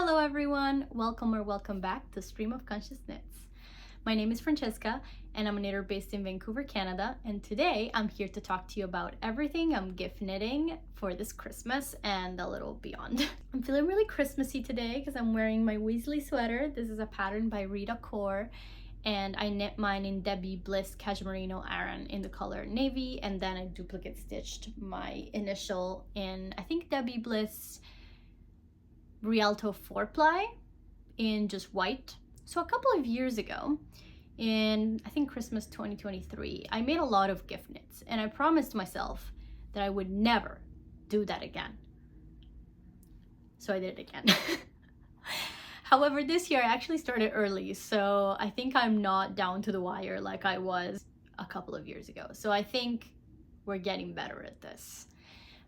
Hello everyone, welcome back to Stream of Conscious Knits. My name is Francesca and I'm a knitter based in Vancouver, Canada, and today I'm here to talk to you about everything I'm gift knitting for this Christmas and a little beyond. I'm feeling really Christmassy today because I'm wearing my Weasley sweater. This is a pattern by Rita Core, and I knit mine in Debbie Bliss Cashmere Aran in the color navy, and then I duplicate stitched my initial in, I think, Debbie Bliss Rialto 4-ply in just white. So a couple of years ago, in I think Christmas 2023, I made a lot of gift knits and I promised myself that I would never do that again. So I did it again. However, this year I actually started early, so I think I'm not down to the wire like I was a couple of years ago. So I think we're getting better at this.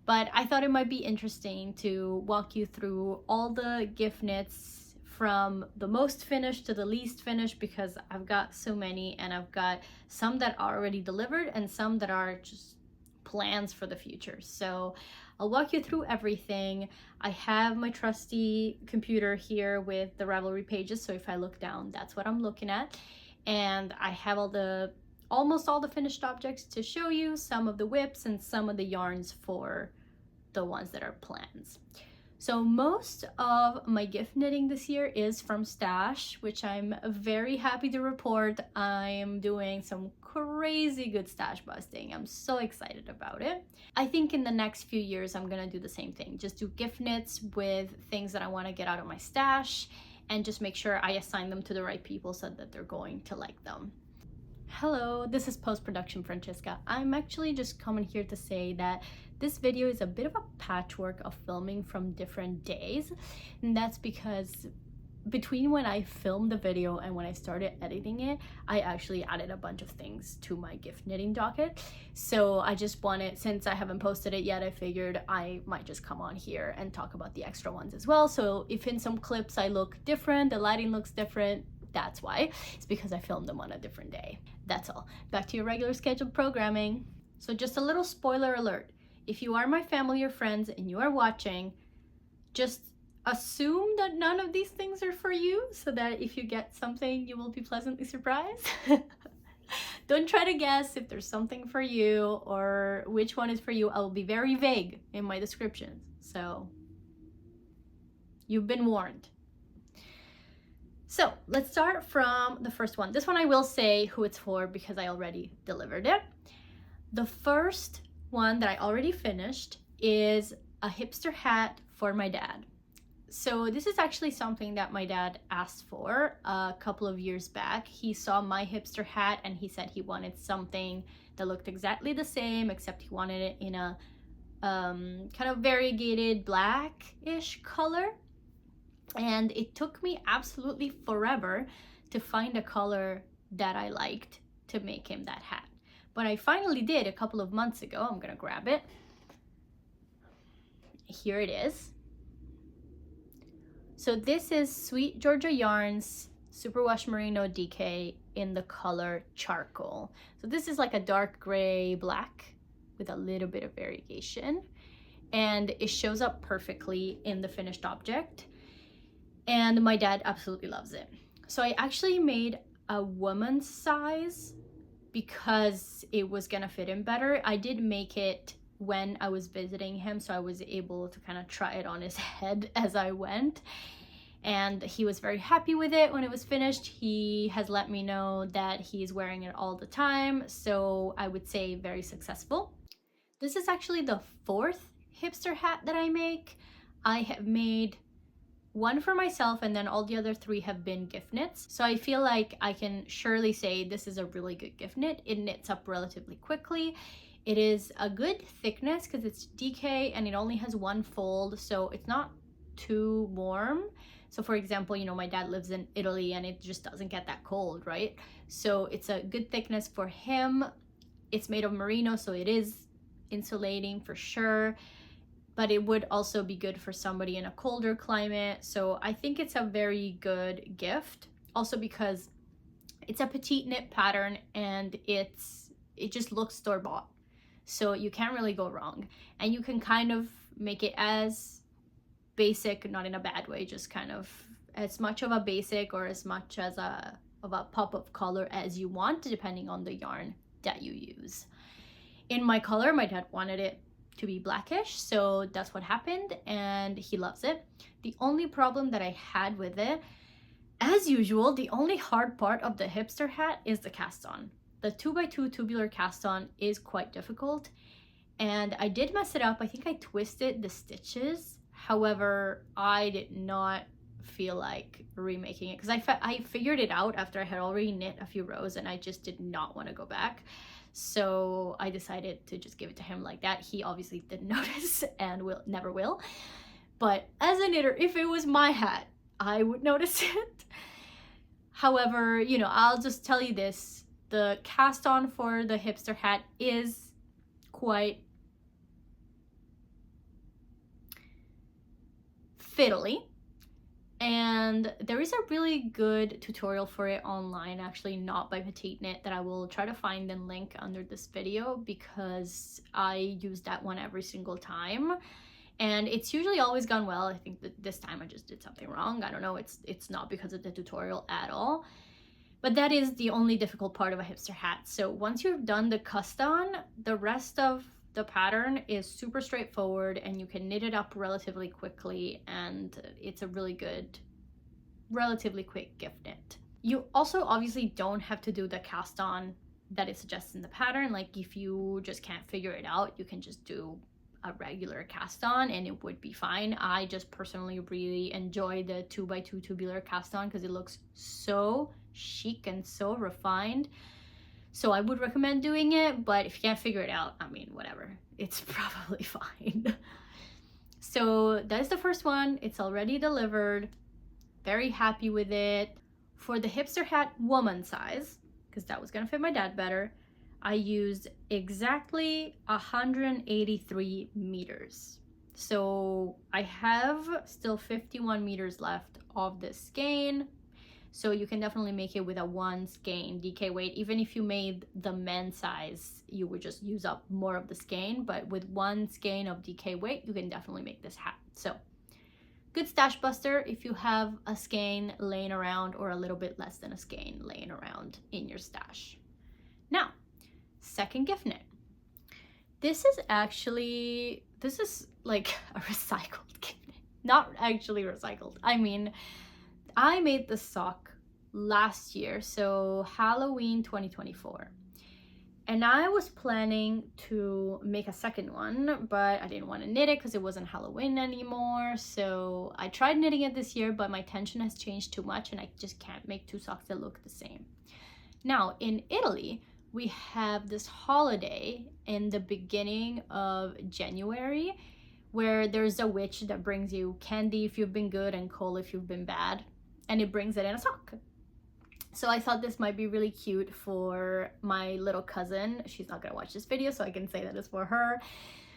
But I thought it might be interesting to walk you through all the gift knits from the most finished to the least finished, because I've got so many, and I've got some that are already delivered and some that are just plans for the future. So I'll walk you through everything. I have my trusty computer here with the Ravelry pages, so if I look down, that's what I'm looking at. And I have almost all the finished objects to show you, some of the whips and some of the yarns for the ones that are plans. So most of my gift knitting this year is from stash, which I'm very happy to report. I'm doing some crazy good stash busting. I'm so excited about it. I think in the next few years I'm gonna do the same thing, just do gift knits with things that I want to get out of my stash and just make sure I assign them to the right people so that they're going to like them. Hello, this is post-production Francesca. I'm actually just coming here to say that this video is a bit of a patchwork of filming from different days, and that's because between when I filmed the video and when I started editing it, I actually added a bunch of things to my gift knitting docket. So I just wanted, since I haven't posted it yet, I figured I might just come on here and talk about the extra ones as well. So if in some clips I look different, the lighting looks different, that's why. It's because I filmed them on a different day. That's all. Back to your regular scheduled programming. So just a little spoiler alert. If you are my family or friends and you are watching, just assume that none of these things are for you, so that if you get something, you will be pleasantly surprised. Don't try to guess if there's something for you or which one is for you. I will be very vague in my descriptions. So you've been warned. So let's start from the first one. This one I will say who it's for because I already delivered it. The first one that I already finished is a hipster hat for my dad. So this is actually something that my dad asked for a couple of years back. He saw my hipster hat and he said he wanted something that looked exactly the same, except he wanted it in a kind of variegated black-ish color. And it took me absolutely forever to find a color that I liked to make him that hat. But I finally did a couple of months ago. I'm gonna grab it. Here it is. So this is Sweet Georgia Yarns Superwash Merino DK in the color charcoal. So this is like a dark gray black with a little bit of variegation. And it shows up perfectly in the finished object. And my dad absolutely loves it. So I actually made a woman's size because it was gonna fit him better. I did make it when I was visiting him, so I was able to kind of try it on his head as I went. And he was very happy with it when it was finished. He has let me know that he's wearing it all the time, so I would say very successful. This is actually the fourth hipster hat that I make. I have made one for myself, and then all the other three have been gift knits. So I feel like I can surely say this is a really good gift knit. It knits up relatively quickly. It is a good thickness because it's DK and it only has one fold, so it's not too warm. So for example, you know, my dad lives in Italy and it just doesn't get that cold, right? So it's a good thickness for him. It's made of merino, so it is insulating for sure. But it would also be good for somebody in a colder climate. So I think it's a very good gift. Also because it's a petite knit pattern and it just looks store-bought. So you can't really go wrong. And you can kind of make it as basic, not in a bad way, just kind of as much of a basic or as much as a pop of color as you want, depending on the yarn that you use. In my color, my dad wanted it to be blackish, so that's what happened, and he loves it. The only problem that I had with it, as usual, the only hard part of the Hipster Hat is the cast on. The 2x2 tubular cast on is quite difficult, and I did mess it up. I think I twisted the stitches. However, I did not feel like remaking it because I figured it out after I had already knit a few rows, and I just did not want to go back. So I decided to just give it to him like that. He obviously didn't notice and never will. But as a knitter, if it was my hat, I would notice it. However, you know, I'll just tell you this. The cast on for the Hipster Hat is quite fiddly. And there is a really good tutorial for it online, actually not by Petite Knit, that I will try to find and link under this video because I use that one every single time. And it's usually always gone well. I think that this time I just did something wrong. I don't know, it's not because of the tutorial at all. But that is the only difficult part of a Hipster Hat. So once you've done the cast on, the rest of the pattern is super straightforward and you can knit it up relatively quickly, and it's a really good, relatively quick gift knit. You also obviously don't have to do the cast on that it suggests in the pattern. Like if you just can't figure it out, you can just do a regular cast on and it would be fine. I just personally really enjoy the 2x2 tubular cast on because it looks so chic and so refined. So I would recommend doing it, but if you can't figure it out, I mean, whatever, it's probably fine. So that is the first one. It's already delivered. Very happy with it. For the Hipster Hat woman size, because that was gonna fit my dad better, I used exactly 183 meters. So I have still 51 meters left of this skein. So you can definitely make it with a 1 skein DK weight. Even if you made the men's size, you would just use up more of the skein, but with 1 skein of DK weight, you can definitely make this hat. So good stash buster if you have a skein laying around or a little bit less than a skein laying around in your stash. Now, second gift knit. This is like a recycled gift knit. Not actually recycled. I mean, I made the sock last year, so Halloween 2024. And I was planning to make a second one, but I didn't want to knit it because it wasn't Halloween anymore. So I tried knitting it this year, but my tension has changed too much and I just can't make 2 socks that look the same. Now, in Italy, we have this holiday in the beginning of January where there's a witch that brings you candy if you've been good and coal if you've been bad. And it brings it in a sock. So I thought this might be really cute for my little cousin. She's not gonna watch this video, so I can say that it's for her.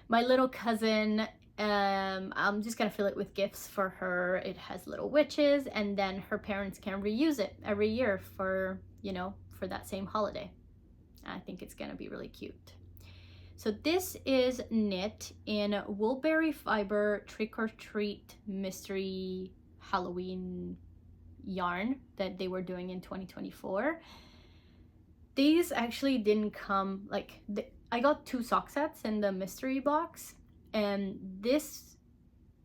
My little cousin, I'm just gonna fill it with gifts for her. It has little witches, and then her parents can reuse it every year for, you know, for that same holiday. I think it's gonna be really cute. So this is knit in Woolberry Fiber Trick or Treat Mystery Halloween yarn that they were doing in 2024. These actually didn't come, like, I got 2 sock sets in the mystery box, and this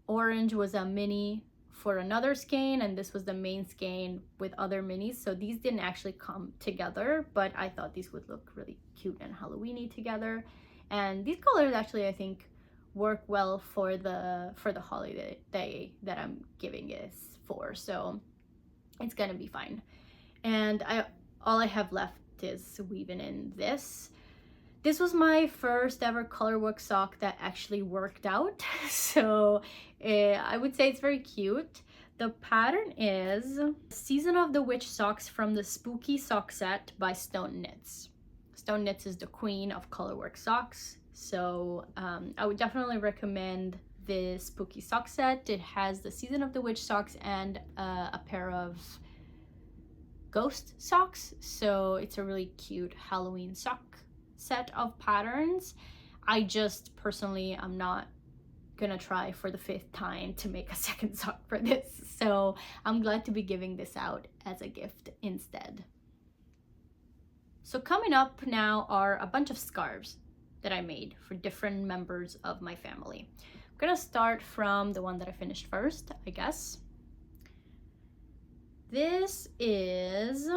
orange was a mini for another skein, and this was the main skein with other minis. So these didn't actually come together, but I thought these would look really cute and Halloweeny together. And these colors actually, I think, work well for the holiday that I'm giving this for. So it's gonna be fine. And all I have left is weaving in this. This was my first ever colorwork sock that actually worked out. So I would say it's very cute. The pattern is Season of the Witch socks from the Spooky sock set by Stone Knits. Stone Knits is the queen of colorwork socks. So I would definitely recommend this spooky sock set. It has the Season of the Witch socks and a pair of ghost socks, so it's a really cute Halloween sock set of patterns. I just personally, I'm not gonna try for the 5th time to make a second sock for this. So I'm glad to be giving this out as a gift instead. So coming up now are a bunch of scarves that I made for different members of my family. I'm gonna start from the one that I finished first, I guess. This is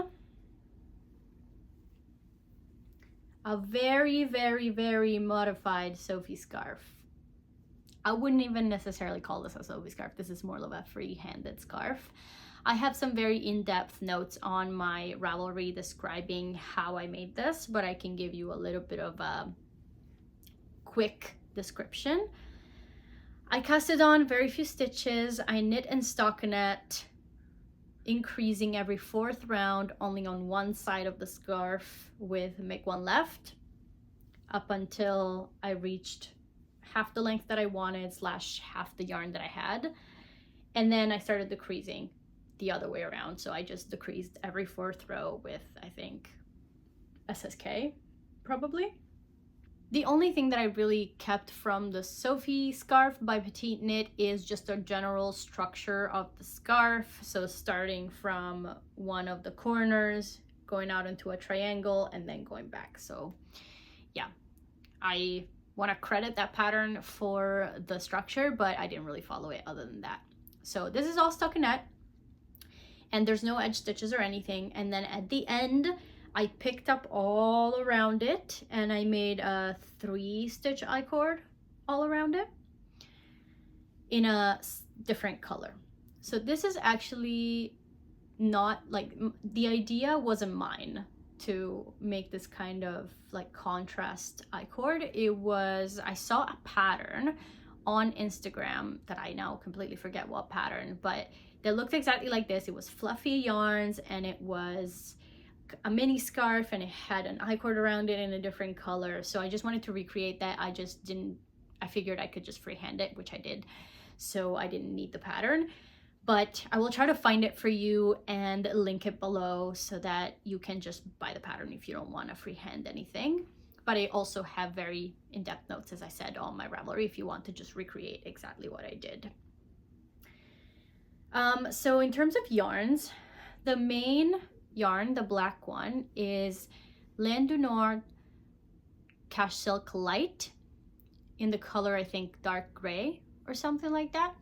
a very, very, very modified Sophie scarf. I wouldn't even necessarily call this a Sophie scarf. This is more of a free-handed scarf. I have some very in-depth notes on my Ravelry describing how I made this, but I can give you a little bit of a quick description. I casted on very few stitches. I knit and stockinette, increasing every 4th round only on one side of the scarf with make one left, up until I reached half the length that I wanted / half the yarn that I had. And then I started decreasing the other way around. So I just decreased every 4th row with, I think, SSK, probably. The only thing that I really kept from the Sophie scarf by Petite Knit is just a general structure of the scarf. So starting from one of the corners, going out into a triangle, and then going back. So yeah, I want to credit that pattern for the structure, but I didn't really follow it other than that. So this is all stockinette, and there's no edge stitches or anything. And then at the end, I picked up all around it and I made a 3-stitch I-cord all around it in a different color. So this is actually not like, the idea wasn't mine to make this kind of like contrast I-cord. It was, I saw a pattern on Instagram that I now completely forget what pattern, but they looked exactly like this. It was fluffy yarns and it was a mini scarf and it had an I-cord around it in a different color. So I just wanted to recreate that. I figured I could just freehand it, which I did. So I didn't need the pattern, but I will try to find it for you and link it below so that you can just buy the pattern if you don't want to freehand anything. But I also have very in-depth notes, as I said, on my Ravelry if you want to just recreate exactly what I did. So in terms of yarns, the main yarn, the black one, is Laine du Nord Cache Silk Light in the color, I think, dark gray or something like that.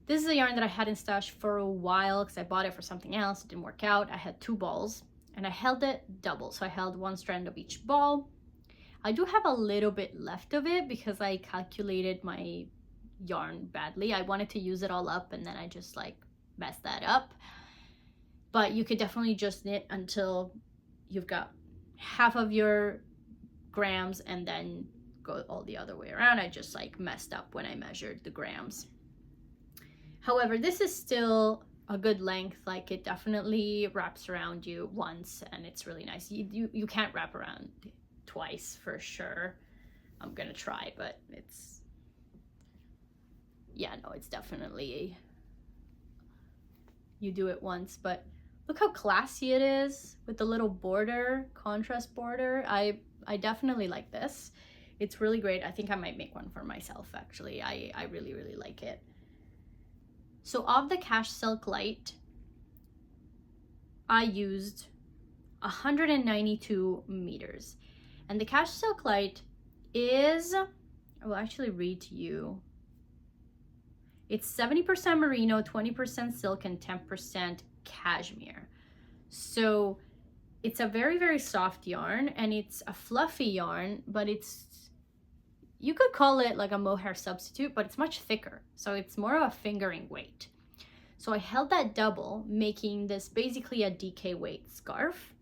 This is a yarn that I had in stash for a while because I bought it for something else. It didn't work out. I had 2 balls and I held it double. So I held 1 strand of each ball. I do have a little bit left of it because I calculated my yarn badly. I wanted to use it all up and then I just like messed that up. But you could definitely just knit until you've got half of your grams and then go all the other way around. I just like messed up when I measured the grams. However, this is still a good length. Like it definitely wraps around you once and it's really nice. You can't wrap around twice for sure. I'm gonna try, but it's, yeah, no, it's definitely, you do it once, but look how classy it is with the little border, contrast border. I definitely like this. It's really great. I think I might make one for myself actually. I really, really like it. So of the Cache Silk Light, I used 192 meters. And the Cache Silk Light is, I will actually read to you. It's 70% merino, 20% silk, and 10% cashmere. So it's a very, very soft yarn and it's a fluffy yarn, but it's, you could call it like a mohair substitute, but it's much thicker. So it's more of a fingering weight. So I held that double, making this basically a DK weight scarf.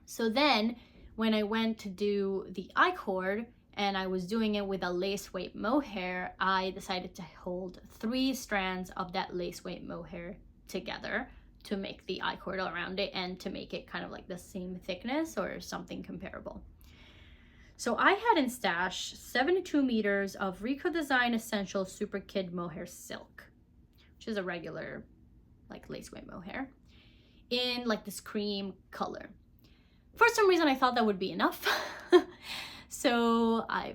So then when I went to do the I-cord and I was doing it with a lace weight mohair, I decided to hold 3 strands of that lace weight mohair together to make the I-cord around it and to make it kind of like the same thickness or something comparable. So I had in stash 72 meters of Rico Design Essential Super Kid Mohair Silk, which is a regular like lace weight mohair, in like this cream color. For some reason I thought that would be enough. So I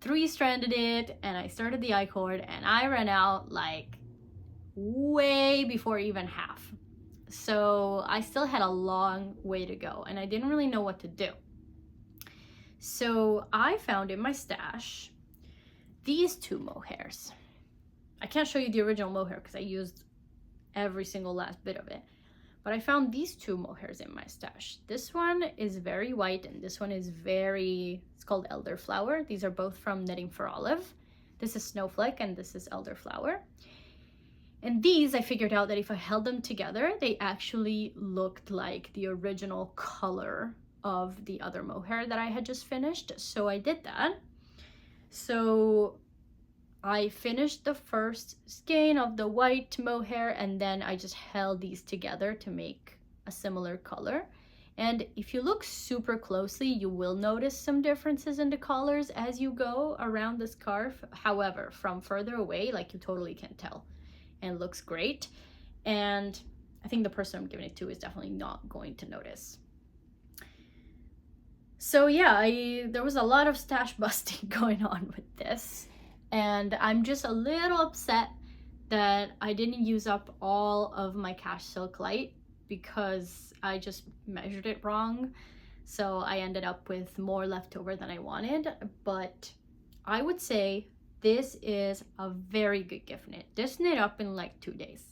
3-stranded it, and I started the I-cord, and I ran out like way before even half. So I still had a long way to go, and I didn't really know what to do. So I found in my stash these 2 mohairs. I can't show you the original mohair because I used every single last bit of it. But I found these 2 mohairs in my stash. This one is very white, and this one is it's called Elderflower. These are both from Knitting for Olive. This is Snowflake and this is Elderflower. And these, I figured out that if I held them together, they actually looked like the original color of the other mohair that I had just finished. So I did that. So I finished the first skein of the white mohair, and then I just held these together to make a similar color. And if you look super closely, you will notice some differences in the colors as you go around the scarf. However, from further away, like, you totally can tell, and it looks great. And I think the person I'm giving it to is definitely not going to notice. So yeah, there was a lot of stash busting going on with this. And I'm just a little upset that I didn't use up all of my Cash Silk Light because I just measured it wrong. So I ended up with more left over than I wanted. But I would say this is a very good gift knit. This knit up in like 2 days.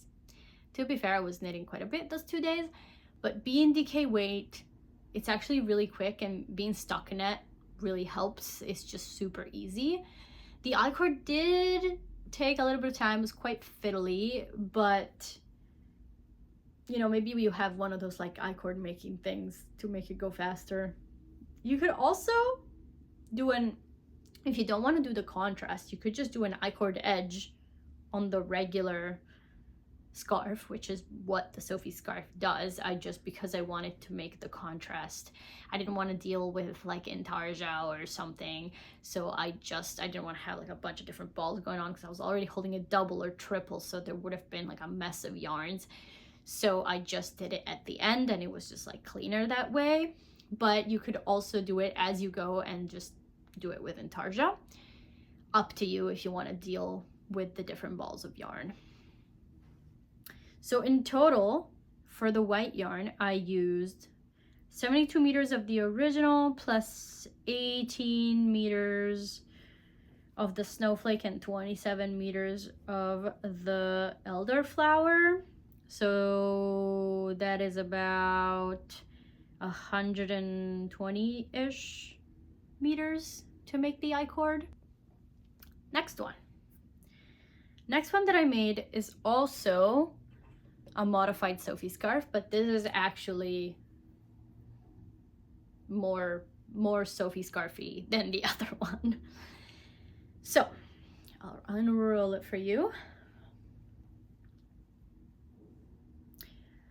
To be fair, I was knitting quite a bit those 2 days, but being DK weight, it's actually really quick, and being stockinette really helps. It's just super easy. The I-cord did take a little bit of time. It was quite fiddly, but you know, maybe you have one of those like I-cord making things to make it go faster. You could also do if you don't want to do the contrast, you could just do an I-cord edge on the regular scarf, which is what the Sophie scarf does. Because I wanted to make the contrast, I didn't want to deal with like intarsia or something, so I didn't want to have like a bunch of different balls going on because I was already holding a double or triple, so there would have been like a mess of yarns. So I just did it at the end, and it was just like cleaner that way. But you could also do it as you go and just do it with intarsia. Up to you if you want to deal with the different balls of yarn. So in total, for the white yarn, I used 72 meters of the original plus 18 meters of the Snowflake and 27 meters of the Elderflower. So that is about 120-ish meters to make the I-cord. Next one that I made is also a modified Sophie scarf, but this is actually more Sophie scarfy than the other one. So I'll unroll it for you.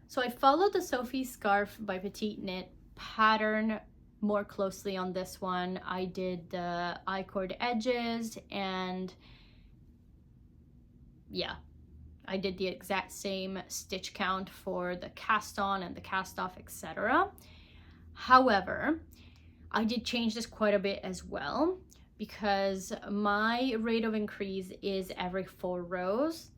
So I followed the Sophie Scarf by Petite Knit pattern more closely on this one. I did the I-cord edges, and yeah, I did the exact same stitch count for the cast on and the cast off, etc. However, I did change this quite a bit as well, because my rate of increase is every 4 rows.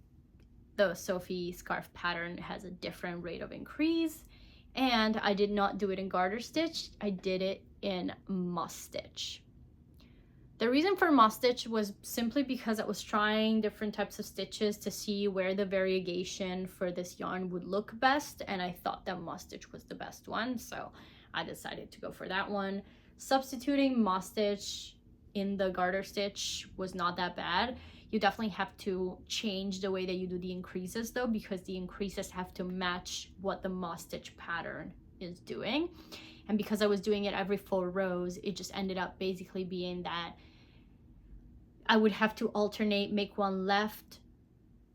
The Sophie scarf pattern has a different rate of increase, and I did not do it in garter stitch. I did it in moss stitch. The reason for moss stitch was simply because I was trying different types of stitches to see where the variegation for this yarn would look best, and I thought that moss stitch was the best one, so I decided to go for that one. Substituting moss stitch in the garter stitch was not that bad. You definitely have to change the way that you do the increases though, because the increases have to match what the moss stitch pattern is doing. And because I was doing it every 4 rows, it just ended up basically being that I would have to alternate, make one left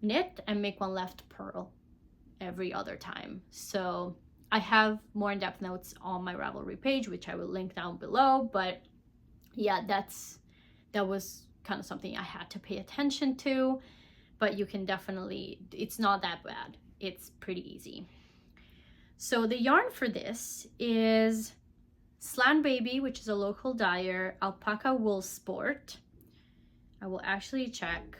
knit and make one left purl every other time. So I have more in-depth notes on my Ravelry page, which I will link down below. But yeah, that was kind of something I had to pay attention to, but you can definitely, it's not that bad. It's pretty easy. So the yarn for this is Slan Baby, which is a local dyer, Alpaca Wool Sport. I will actually check.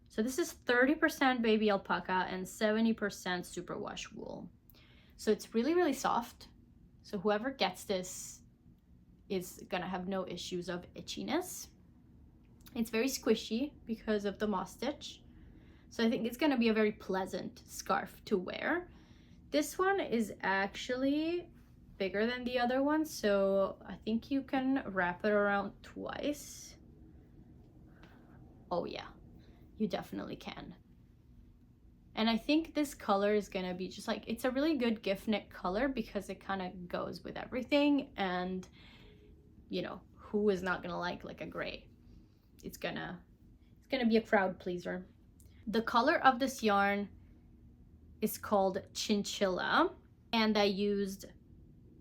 So this is 30% baby alpaca and 70% superwash wool. So it's really, really soft. So whoever gets this is gonna have no issues of itchiness. It's very squishy because of the moss stitch. So I think it's gonna be a very pleasant scarf to wear. This one is actually bigger than the other one, so I think you can wrap it around twice. Oh yeah, you definitely can. And I think this color is gonna be just like, it's a really good gift knit color because it kind of goes with everything, and you know, who is not gonna like a gray? It's gonna be a crowd pleaser. The color of this yarn is called Chinchilla, and I used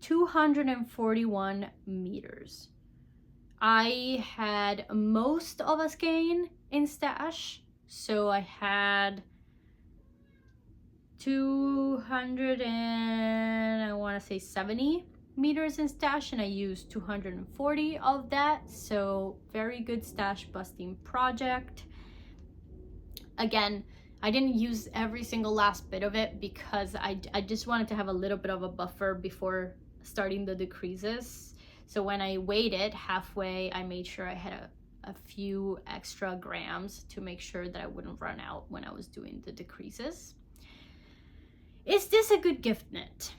241 meters. I had most of a skein in stash, so I had 200 and I want to say 70 meters in stash, and I used 240 of that, so very good stash busting project. Again, I didn't use every single last bit of it because I just wanted to have a little bit of a buffer before starting the decreases. So when I weighed it halfway, I made sure I had a few extra grams to make sure that I wouldn't run out when I was doing the decreases. Is this a good gift knit?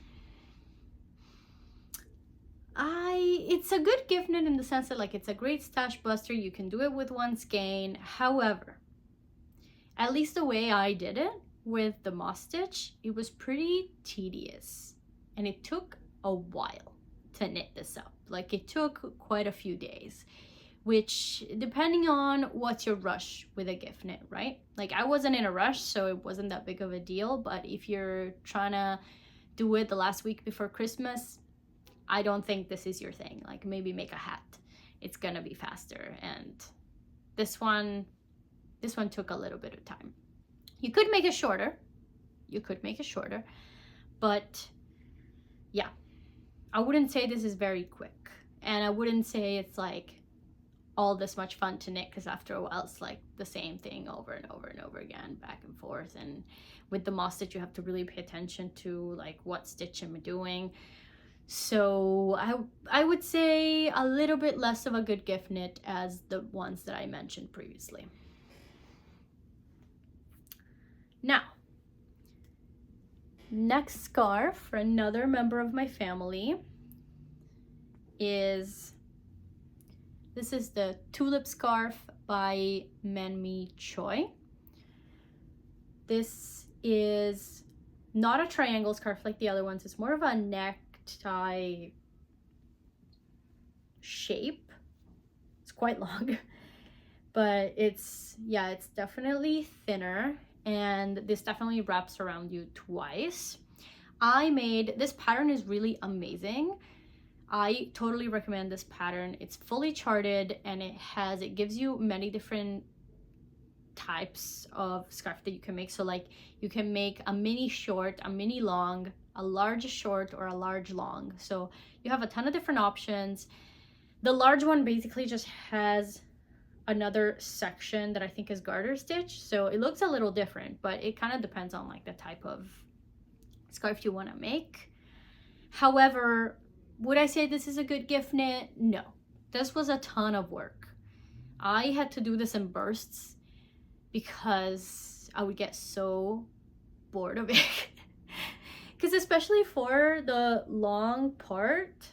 It's a good gift knit in the sense that like it's a great stash buster. You can do it with one skein. However, at least the way I did it with the moss stitch, it was pretty tedious, and it took a while to knit this up. Like it took quite a few days, which depending on what's your rush with a gift knit, right? Like I wasn't in a rush, so it wasn't that big of a deal. But if you're trying to do it the last week before Christmas, I don't think this is your thing. Like maybe make a hat. It's gonna be faster. And this one took a little bit of time. You could make it shorter. But yeah, I wouldn't say this is very quick. And I wouldn't say it's like all this much fun to knit, because after a while it's like the same thing over and over and over again, back and forth. And with the moss stitch, you have to really pay attention to like what stitch I'm doing. So I would say a little bit less of a good gift knit as the ones that I mentioned previously. Now, next scarf for another member of my family is, this is the Tulip Scarf by Manmi Choi. This is not a triangle scarf like the other ones. It's more of a necktie shape. It's quite long, but it's definitely thinner, and this definitely wraps around you twice. This pattern is really amazing. I totally recommend this pattern. It's fully charted, and it gives you many different types of scarf that you can make. So like you can make a mini short, a mini long, a large short, or a large long. So you have a ton of different options. The large one basically just has another section that I think is garter stitch, so it looks a little different, but it kind of depends on like the type of scarf you want to make. However, would I say this is a good gift knit? No. This was a ton of work. I had to do this in bursts because I would get so bored of it. Because especially for the long part,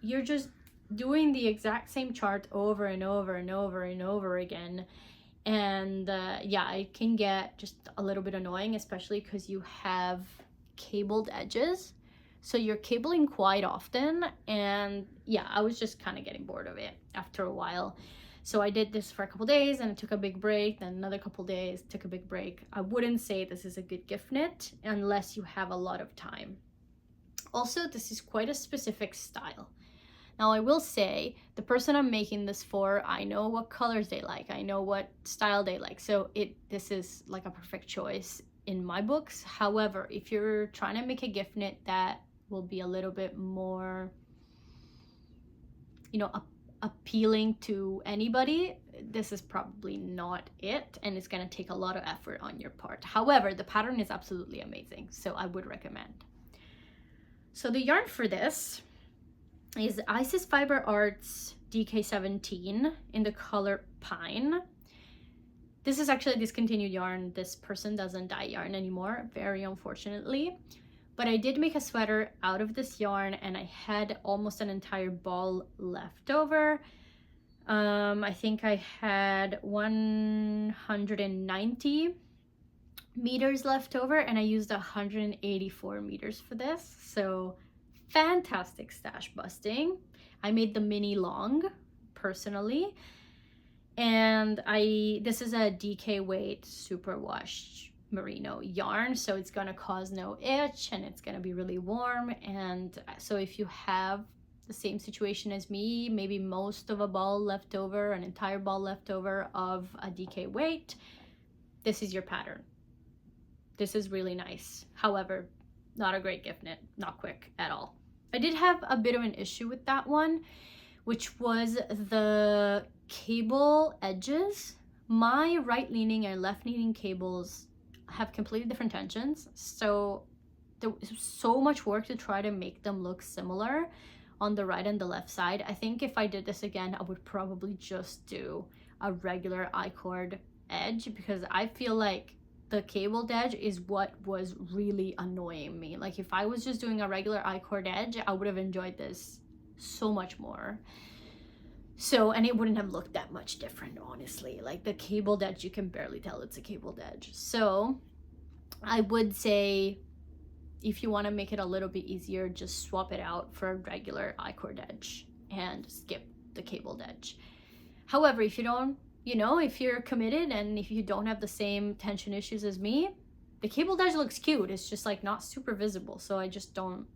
you're just doing the exact same chart over and over and over and over again. And yeah, it can get just a little bit annoying, especially because you have cabled edges. So you're cabling quite often. And yeah, I was just kind of getting bored of it after a while. So I did this for a couple days and I took a big break, then another couple days, took a big break. I wouldn't say this is a good gift knit unless you have a lot of time. Also, this is quite a specific style. Now I will say, the person I'm making this for, I know what colors they like, I know what style they like, so this is like a perfect choice in my books. However, if you're trying to make a gift knit that will be a little bit more, you know, appealing to anybody, this is probably not it, and it's going to take a lot of effort on your part. However, the pattern is absolutely amazing, so I would recommend. So the yarn for this is Isis Fiber Arts DK17 in the color Pine. This is actually a discontinued yarn. This person doesn't dye yarn anymore, very unfortunately. But I did make a sweater out of this yarn, and I had almost an entire ball left over. I think I had 190 meters left over, and I used 184 meters for this. So fantastic stash busting. I made the mini long personally. And this is a DK weight superwash merino yarn, so it's gonna cause no itch, and it's gonna be really warm. And so if you have the same situation as me, maybe most of a ball left over, an entire ball left over of a DK weight, this is your pattern. This is really nice. However, not a great gift knit, not quick at all. I did have a bit of an issue with that one, which was the cable edges. My right leaning and left leaning cables have completely different tensions, so there was so much work to try to make them look similar on the right and the left side. I think if I did this again, I would probably just do a regular I-cord edge, because I feel like the cabled edge is what was really annoying me. Like if I was just doing a regular I-cord edge, I would have enjoyed this so much more. So, and it wouldn't have looked that much different, honestly. Like the cabled edge, you can barely tell it's a cabled edge. So I would say if you want to make it a little bit easier, just swap it out for a regular I-cord edge and skip the cabled edge. However, if you don't, if you're committed and if you don't have the same tension issues as me, the cabled edge looks cute. It's just like not super visible. So I just don't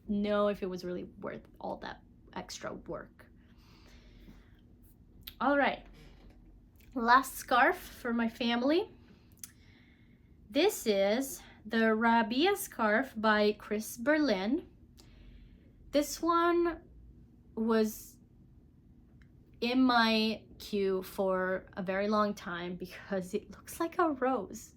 know if it was really worth all that extra work. All right, last scarf for my family. This is the Rabea Scarf by Chris Berlin. This one was in my queue for a very long time because it looks like a rose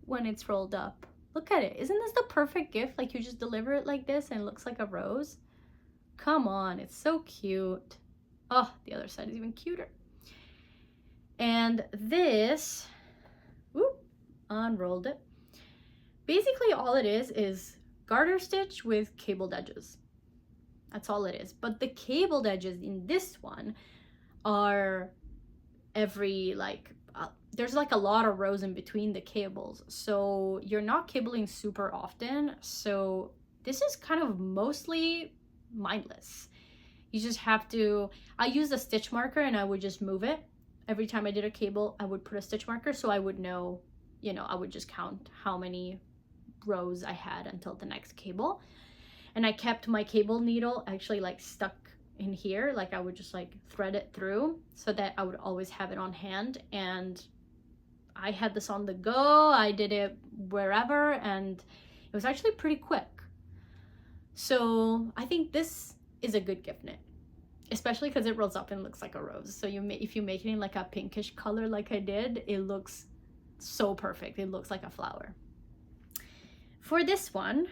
when it's rolled up. Look at it. Isn't this the perfect gift? Like you just deliver it like this and it looks like a rose. Come on, it's so cute. Oh, the other side is even cuter. And this, whoop, unrolled it. Basically all it is garter stitch with cabled edges. That's all it is. But the cabled edges in this one are there's like a lot of rows in between the cables. So you're not cabling super often. So this is kind of mostly mindless. You just have to, I used a stitch marker and I would just move it. Every time I did a cable, I would put a stitch marker so I would know, I would just count how many rows I had until the next cable. And I kept my cable needle actually like stuck in here. Like I would just like thread it through so that I would always have it on hand. And I had this on the go. I did it wherever and it was actually pretty quick. So I think this is a good gift knit, especially because it rolls up and looks like a rose. So if you make it in like a pinkish color like I did, it looks so perfect. It looks like a flower. For this one,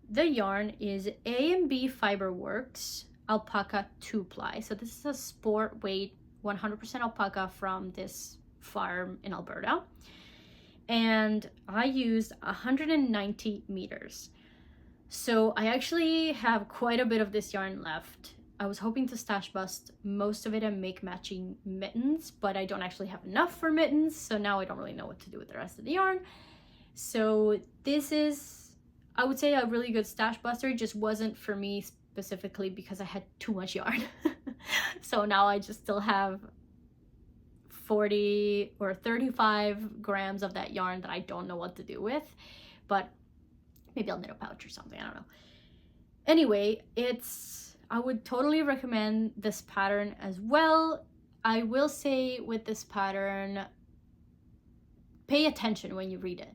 the yarn is A&B Fiberworks Alpaca 2-ply. So this is a sport weight 100% alpaca from this farm in Alberta. And I used 190 meters. So I actually have quite a bit of this yarn left. I was hoping to stash bust most of it and make matching mittens, but I don't actually have enough for mittens, so now I don't really know what to do with the rest of the yarn. So this is, I would say, a really good stash buster. It just wasn't for me specifically because I had too much yarn. So now I just still have 40 or 35 grams of that yarn that I don't know what to do with, but maybe I'll knit a pouch or something, I don't know. Anyway, I would totally recommend this pattern as well. I will say with this pattern, pay attention when you read it,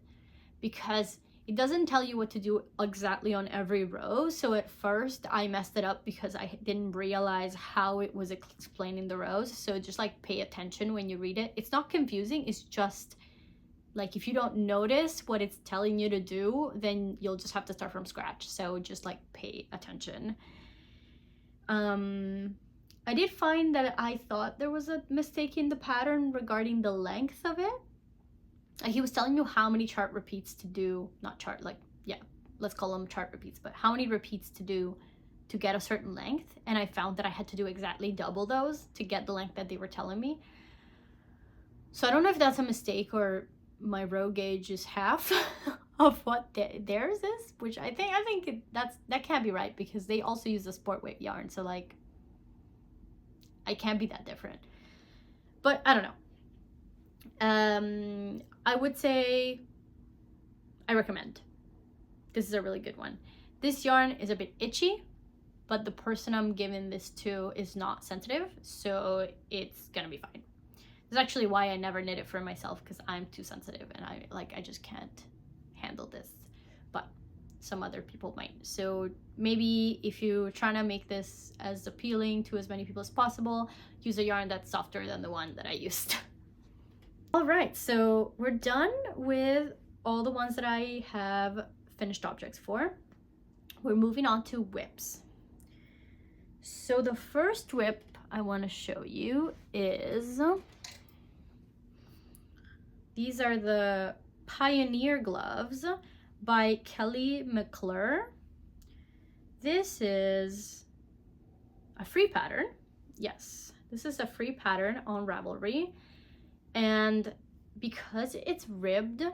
because it doesn't tell you what to do exactly on every row. So at first I messed it up because I didn't realize how it was explaining the rows. So just like pay attention when you read it. It's not confusing, it's just like if you don't notice what it's telling you to do, then you'll just have to start from scratch. So just like pay attention. I did find that I thought there was a mistake in the pattern regarding the length of it. He was telling you how many chart repeats to do, not chart, like, yeah, let's call them chart repeats, but how many repeats to do to get a certain length. And I found that I had to do exactly double those to get the length that they were telling me. So I don't know if that's a mistake or my row gauge is half of what theirs is, which I think that can't be right because they also use a sport weight yarn. So like, I can't be that different, but I don't know. I would say I recommend. This is a really good one. This yarn is a bit itchy, but the person I'm giving this to is not sensitive, so it's gonna be fine. This is actually why I never knit it for myself, because I'm too sensitive and I just can't handle this, but some other people might. So maybe if you're trying to make this as appealing to as many people as possible, use a yarn that's softer than the one that I used. All right, so we're done with all the ones that I have finished objects for. We're moving on to whips. So the first whip I want to show you is, these are the Pioneer gloves by Kelly McClure. This is a free pattern. Yes, this is a free pattern on Ravelry. And because it's ribbed,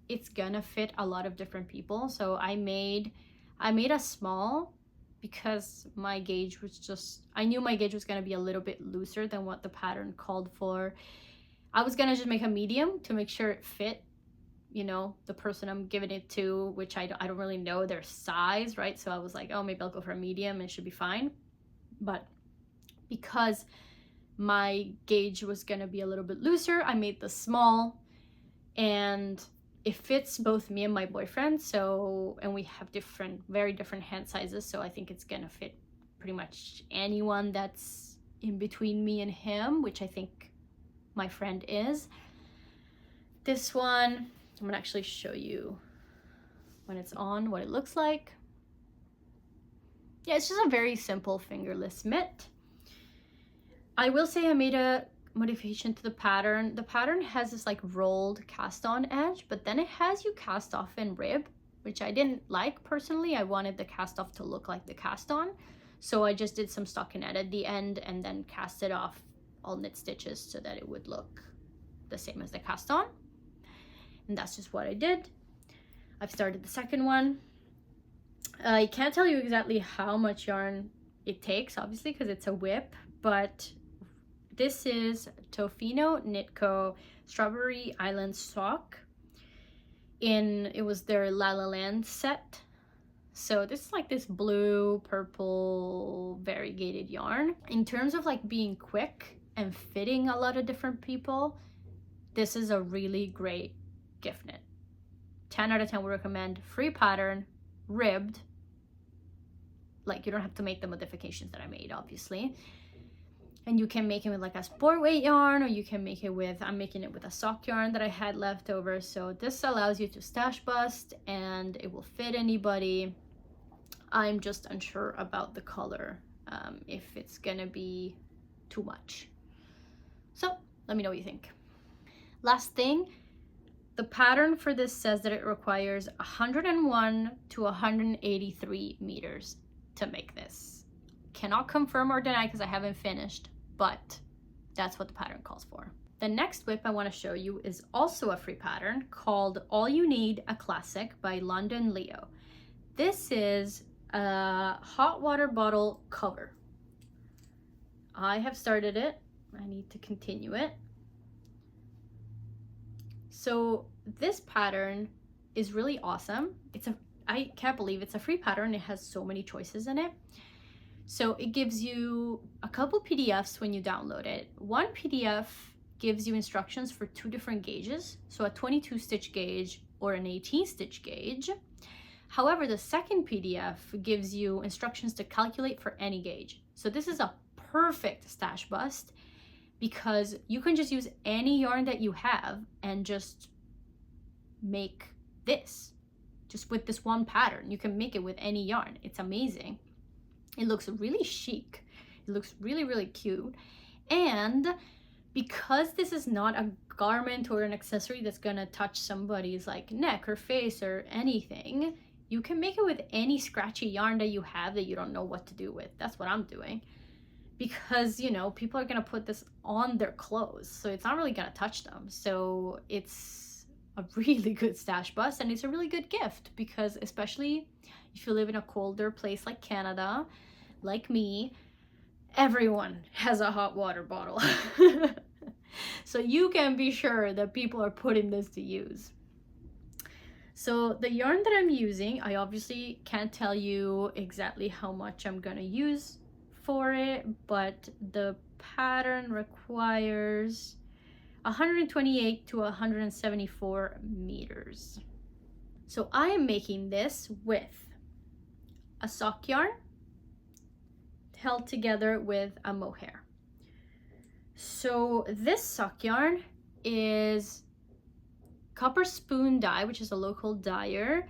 it's gonna fit a lot of different people. So I made a small because my gauge was just, I knew my gauge was gonna be a little bit looser than what the pattern called for. I was gonna just make a medium to make sure it fit, you know, the person I'm giving it to, which I don't really know their size, right? So I was like, oh, maybe I'll go for a medium and it should be fine. But because my gauge was gonna be a little bit looser, I made the small, and it fits both me and my boyfriend. So, and we have very different hand sizes, so I think it's gonna fit pretty much anyone that's in between me and him, which I think my friend is. This one, I'm gonna actually show you when it's on what it looks like. Yeah, it's just a very simple fingerless mitt. I will say I made a modification to the pattern. The pattern has this like rolled cast on edge, but then it has you cast off and rib, which I didn't like personally. I wanted the cast off to look like the cast on. So I just did some stockinette at the end and then cast it off all knit stitches so that it would look the same as the cast on. And that's just what I did. I've started the second one. I can't tell you exactly how much yarn it takes, obviously, because it's a whip, but this is Tofino Knit Co. Strawberry Island Sock. It was their La La Land set. So this is like this blue, purple, variegated yarn. In terms of like being quick and fitting a lot of different people, this is a really great gift knit. 10 out of 10 would recommend. Free pattern, ribbed. Like you don't have to make the modifications that I made, obviously. And you can make it with like a sport weight yarn, or you can make it with, I'm making it with a sock yarn that I had left over. So this allows you to stash bust and it will fit anybody. I'm just unsure about the color, if it's gonna be too much. So let me know what you think. Last thing, the pattern for this says that it requires 101 to 183 meters to make this. Cannot confirm or deny because I haven't finished, but that's what the pattern calls for. The next whip I want to show you is also a free pattern called All You Need, a Classic by London Leo. This is a hot water bottle cover. I have started it. I need to continue it. So this pattern is really awesome. I can't believe it's a free pattern. It has so many choices in it. So it gives you a couple PDFs when you download it. One PDF gives you instructions for 2 different gauges. So a 22 stitch gauge or an 18 stitch gauge. However, the second PDF gives you instructions to calculate for any gauge. So this is a perfect stash bust because you can just use any yarn that you have and just make this. Just with this one pattern, you can make it with any yarn. It's amazing. It looks really chic. It looks really, really cute. And because this is not a garment or an accessory that's gonna touch somebody's like neck or face or anything, you can make it with any scratchy yarn that you have that you don't know what to do with. That's what I'm doing. Because, you know, people are gonna put this on their clothes, so it's not really gonna touch them. So it's a really good stash bust, and it's a really good gift because especially if you live in a colder place like Canada, like me, everyone has a hot water bottle. So you can be sure that people are putting this to use. So the yarn that I'm using, I obviously can't tell you exactly how much I'm gonna use for it, but the pattern requires 128 to 174 meters. So I am making this with a sock yarn held together with a mohair. So this sock yarn is Copper Spoon dye, which is a local dyer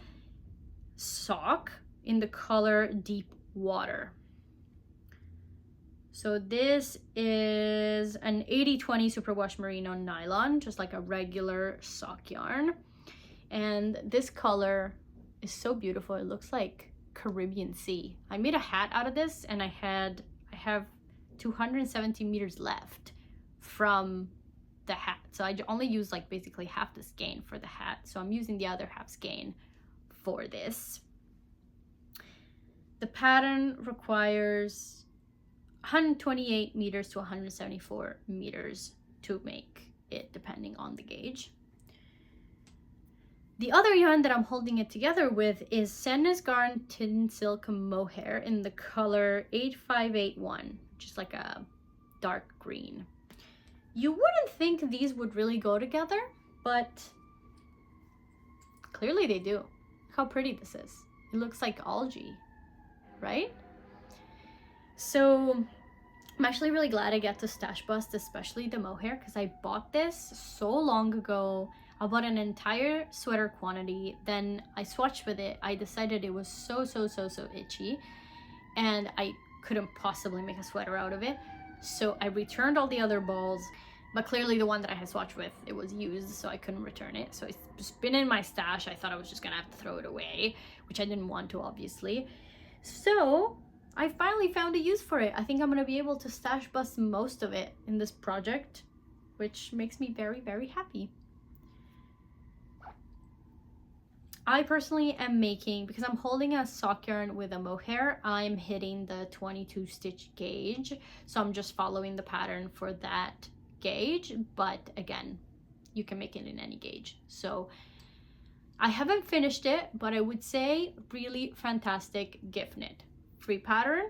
sock in the color Deep Water. So this is an 80/20 superwash merino nylon, just like a regular sock yarn. And this color is so beautiful. It looks like Caribbean Sea. I made a hat out of this, and I have 270 meters left from the hat. So I only use like basically half the skein for the hat. So I'm using the other half skein for this. The pattern requires 128 meters to 174 meters to make it, depending on the gauge. The other yarn that I'm holding it together with is Senna's Garn Tin Silk Mohair in the color 8581, which is like a dark green. You wouldn't think these would really go together, but clearly they do. Look how pretty this is. It looks like algae, right? So I'm actually really glad I get to stash bust, especially the mohair, because I bought this so long ago. I bought an entire sweater quantity, then I swatched with it. I decided it was so itchy, and I couldn't possibly make a sweater out of it. So I returned all the other balls, but clearly the one that I had swatched with, it was used, so I couldn't return it. So it's just been in my stash. I thought I was just gonna have to throw it away, which I didn't want to, obviously. So I finally found a use for it. I think I'm gonna be able to stash bust most of it in this project, which makes me very happy. I personally am making, because I'm holding a sock yarn with a mohair, I'm hitting the 22 stitch gauge. So I'm just following the pattern for that gauge, but again, you can make it in any gauge. So I haven't finished it, but I would say really fantastic gift knit. Free pattern,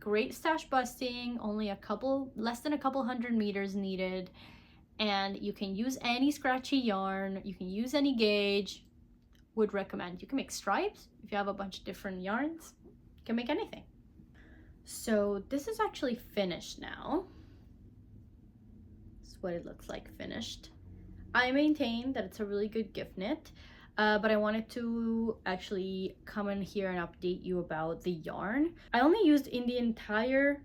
great stash busting, only less than a couple hundred meters needed, and you can use any scratchy yarn, you can use any gauge. Would recommend. You can make stripes if you have a bunch of different yarns. You can make anything. So this is actually finished now. This is what it looks like finished. I maintain that it's a really good gift knit, but I wanted to actually come in here and update you about the yarn. I only used in the entire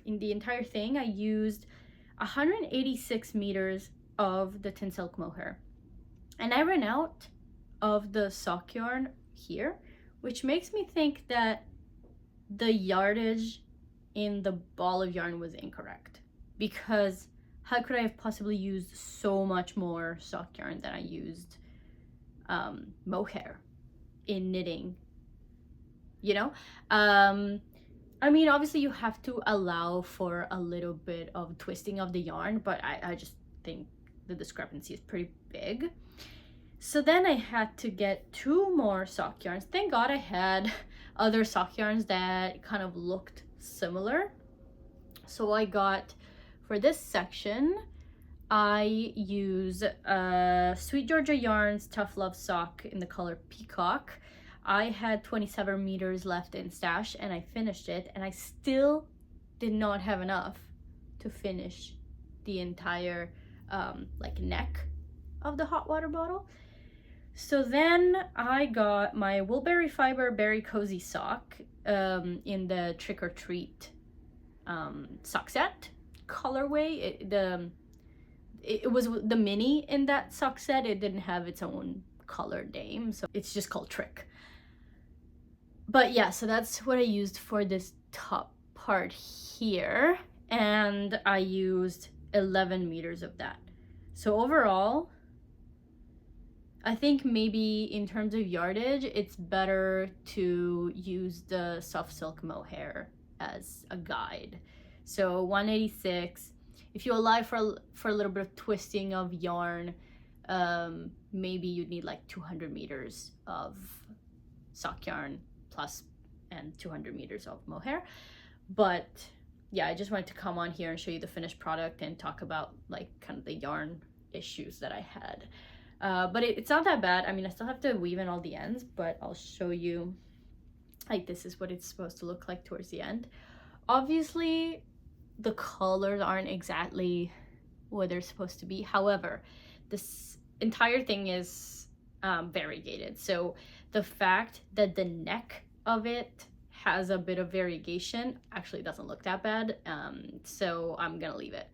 thing, I used 186 meters of the tin silk mohair, and I ran out of the sock yarn here, which makes me think that the yardage in the ball of yarn was incorrect, because how could I have possibly used so much more sock yarn than I used mohair in knitting, you know? I mean, obviously you have to allow for a little bit of twisting of the yarn, but I just think the discrepancy is pretty big. So then I had to get 2 more sock yarns. Thank God I had other sock yarns that kind of looked similar. So I got, for this section, I use Sweet Georgia Yarns Tough Love Sock in the color Peacock. I had 27 meters left in stash and I finished it, and I still did not have enough to finish the entire like neck of the hot water bottle. So then I got my Woolberry Fiber Berry Cozy sock in the Trick or Treat sock set colorway. It was the mini in that sock set. It didn't have its own color name, so it's just called Trick. But yeah, so that's what I used for this top part here, and I used 11 meters of that. So overall, I think maybe in terms of yardage, it's better to use the soft silk mohair as a guide. So 186. If you allow for a little bit of twisting of yarn, maybe you'd need like 200 meters of sock yarn plus and 200 meters of mohair. But yeah, I just wanted to come on here and show you the finished product and talk about like kind of the yarn issues that I had. But it's not that bad. I mean, I still have to weave in all the ends, but I'll show you, like, this is what it's supposed to look like towards the end. Obviously, the colors aren't exactly what they're supposed to be. However, this entire thing is variegated. So the fact that the neck of it has a bit of variegation actually doesn't look that bad. So I'm gonna leave it.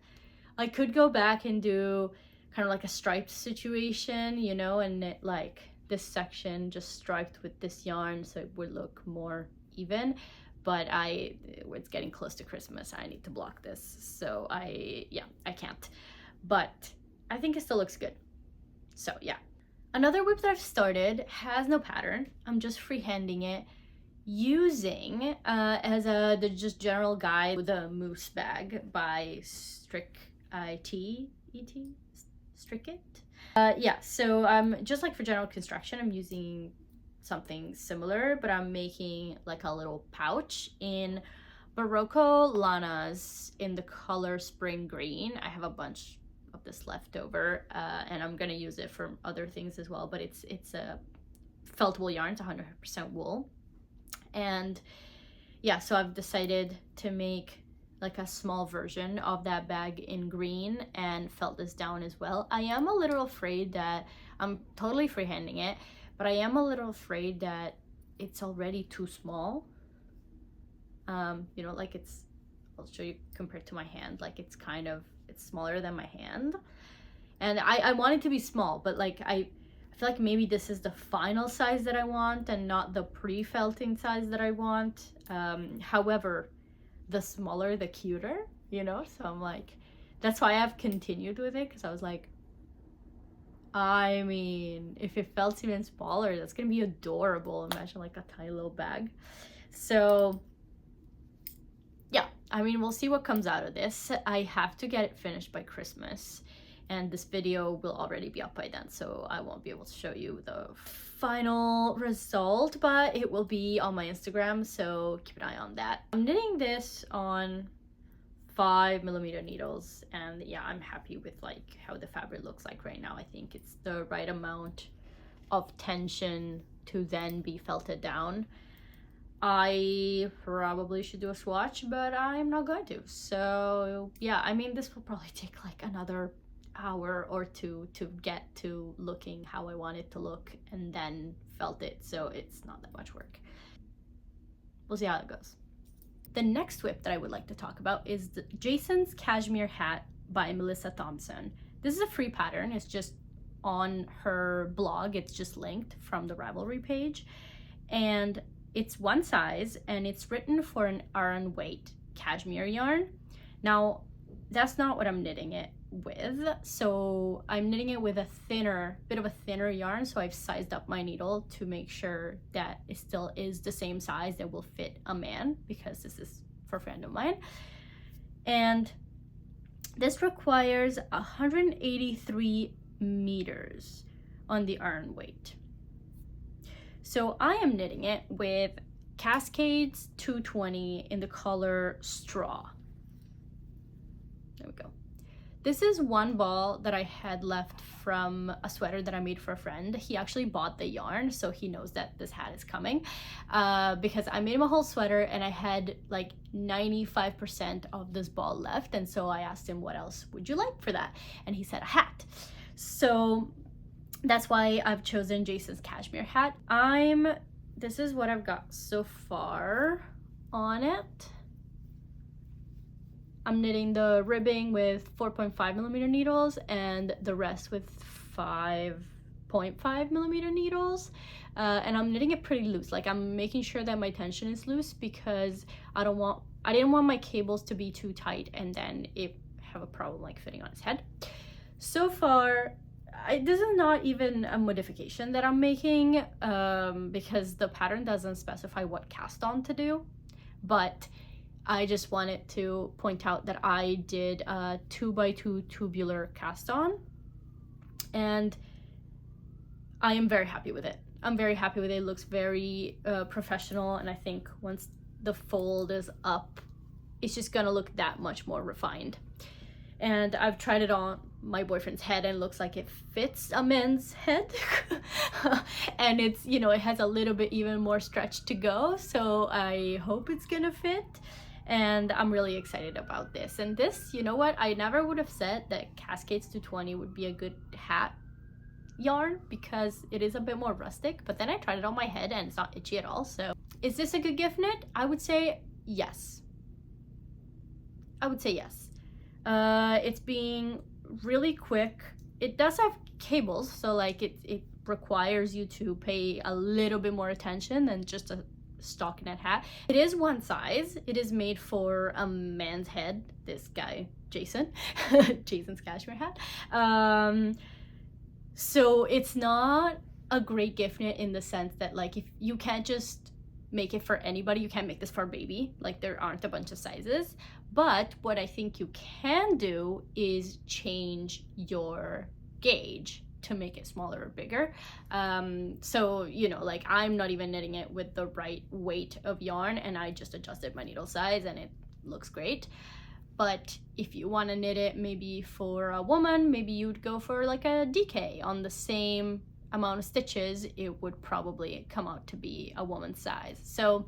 I could go back and do kind of like a striped situation, you know, and it, like this section just striped with this yarn so it would look more even. But it's getting close to Christmas. I need to block this. So I can't. But I think it still looks good. So yeah. Another whip that I've started has no pattern. I'm just freehanding it using as the just general guide with a Mousse Bag by Strick It. Yeah, so just like for general construction, I'm using something similar, but I'm making like a little pouch in Barocco Lanas in the color Spring Green. I have a bunch of this left over, and I'm gonna use it for other things as well, but it's a felt wool yarn. It's 100% wool. And yeah, so I've decided to make like a small version of that bag in green and felt this down as well. I am a little afraid that I'm totally freehanding it, but I am a little afraid that it's already too small. You know, like I'll show you compared to my hand, like it's smaller than my hand. And I want it to be small, but like I feel like maybe this is the final size that I want and not the pre-felting size that I want. However, the smaller, the cuter, you know? So I'm like, that's why I've continued with it, because I was like, I mean, if it felt even smaller, that's gonna be adorable. Imagine like a tiny little bag. So yeah, I mean, we'll see what comes out of this. I have to get it finished by Christmas, and this video will already be up by then, so I won't be able to show you the final result, but it will be on my Instagram, so keep an eye on that. I'm knitting this on 5mm needles, and yeah, I'm happy with like how the fabric looks like right now. I think it's the right amount of tension to then be felted down. I probably should do a swatch, but I'm not going to. So yeah, I mean, this will probably take like another hour or two to get to looking how I want it to look and then felt it, so it's not that much work. We'll see how it goes. The next whip that I would like to talk about is Jason's Cashmere Hat by Melissa Thompson. This is a free pattern. It's just on her blog. It's just linked from the Ravelry page, and it's one size, and it's written for an iron weight cashmere yarn. Now, that's not what I'm knitting it with. So I'm knitting it with a bit of a thinner yarn. So I've sized up my needle to make sure that it still is the same size that will fit a man, because this is for a friend of mine. And this requires 183 meters on the iron weight. So I am knitting it with Cascades 220 in the color Straw. There we go. This is one ball that I had left from a sweater that I made for a friend. He actually bought the yarn, so he knows that this hat is coming, because I made him a whole sweater and I had like 95% of this ball left. And so I asked him, what else would you like for that? And he said a hat. So that's why I've chosen Jason's cashmere hat. This is what I've got so far on it. I'm knitting the ribbing with 4.5mm needles and the rest with 5.5mm needles. And I'm knitting it pretty loose. Like, I'm making sure that my tension is loose because I didn't want my cables to be too tight and then it have a problem like fitting on his head. So far, this is not even a modification that I'm making, because the pattern doesn't specify what cast on to do, but I just wanted to point out that I did a 2x2 tubular cast on, and I am very happy with it. I'm very happy with it. It looks very professional, and I think once the fold is up, it's just gonna look that much more refined. And I've tried it on my boyfriend's head and it looks like it fits a man's head. And it's, you know, it has a little bit even more stretch to go, so I hope it's gonna fit. And I'm really excited about this. And this, you know what, I never would have said that Cascades 220 would be a good hat yarn because it is a bit more rustic, but then I tried it on my head and it's not itchy at all. So is this a good gift knit? I would say yes. I would say yes. It's being really quick. It does have cables, so like it requires you to pay a little bit more attention than just a stockinette hat. It is one size. It is made for a man's head. This guy, Jason, Jason's cashmere hat. So it's not a great gift knit in the sense that like if you can't just make it for anybody, you can't make this for a baby. Like there aren't a bunch of sizes. But what I think you can do is change your gauge to make it smaller or bigger. So, you know, like I'm not even knitting it with the right weight of yarn and I just adjusted my needle size and it looks great. But if you want to knit it maybe for a woman, maybe you'd go for like a DK on the same amount of stitches, it would probably come out to be a woman's size. So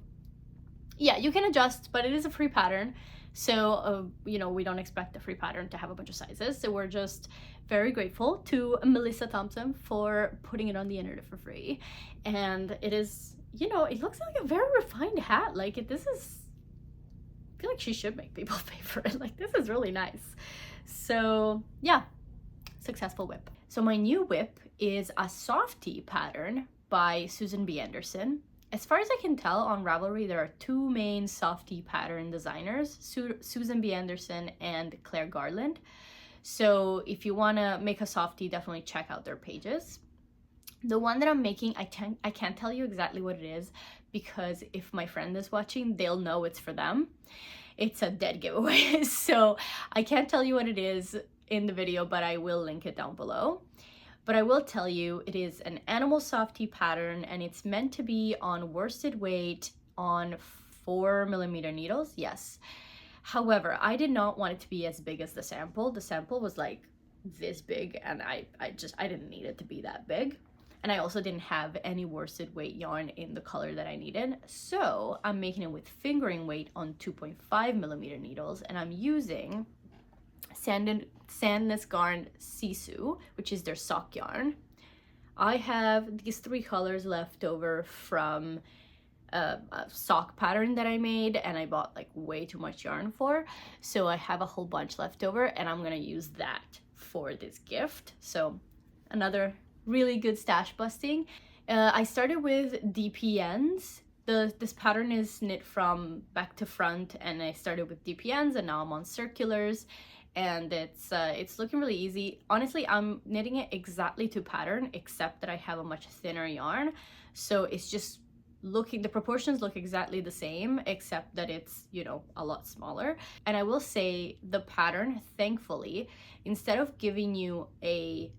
yeah, you can adjust, but it is a free pattern. So, you know, we don't expect the free pattern to have a bunch of sizes. So we're just very grateful to Melissa Thompson for putting it on the internet for free. And it is, you know, it looks like a very refined hat. Like this is, I feel like she should make people pay for it. Like this is really nice. So yeah, successful whip. So my new whip is a Softie pattern by Susan B. Anderson. As far as I can tell, on Ravelry, there are two main Softie pattern designers, Susan B. Anderson and Claire Garland. So if you want to make a Softie, definitely check out their pages. The one that I'm making, I can't tell you exactly what it is because if my friend is watching, they'll know it's for them. It's a dead giveaway, so I can't tell you what it is in the video, but I will link it down below. But I will tell you, it is an animal Softie pattern and it's meant to be on worsted weight on 4mm needles, yes. However, I did not want it to be as big as the sample. The sample was like this big and I didn't need it to be that big. And I also didn't have any worsted weight yarn in the color that I needed. So I'm making it with fingering weight on 2.5mm needles and I'm using Sandnes Garn Sisu, which is their sock yarn. I have these three colors left over from a sock pattern that I made and I bought like way too much yarn for. So I have a whole bunch left over and I'm gonna use that for this gift. So another really good stash busting. I started with DPNs. This pattern is knit from back to front and I started with DPNs and now I'm on circulars. And it's looking really easy. Honestly, I'm knitting it exactly to pattern, except that I have a much thinner yarn. So it's just looking, the proportions look exactly the same, except that it's, you know, a lot smaller. And I will say the pattern, thankfully, instead of giving you a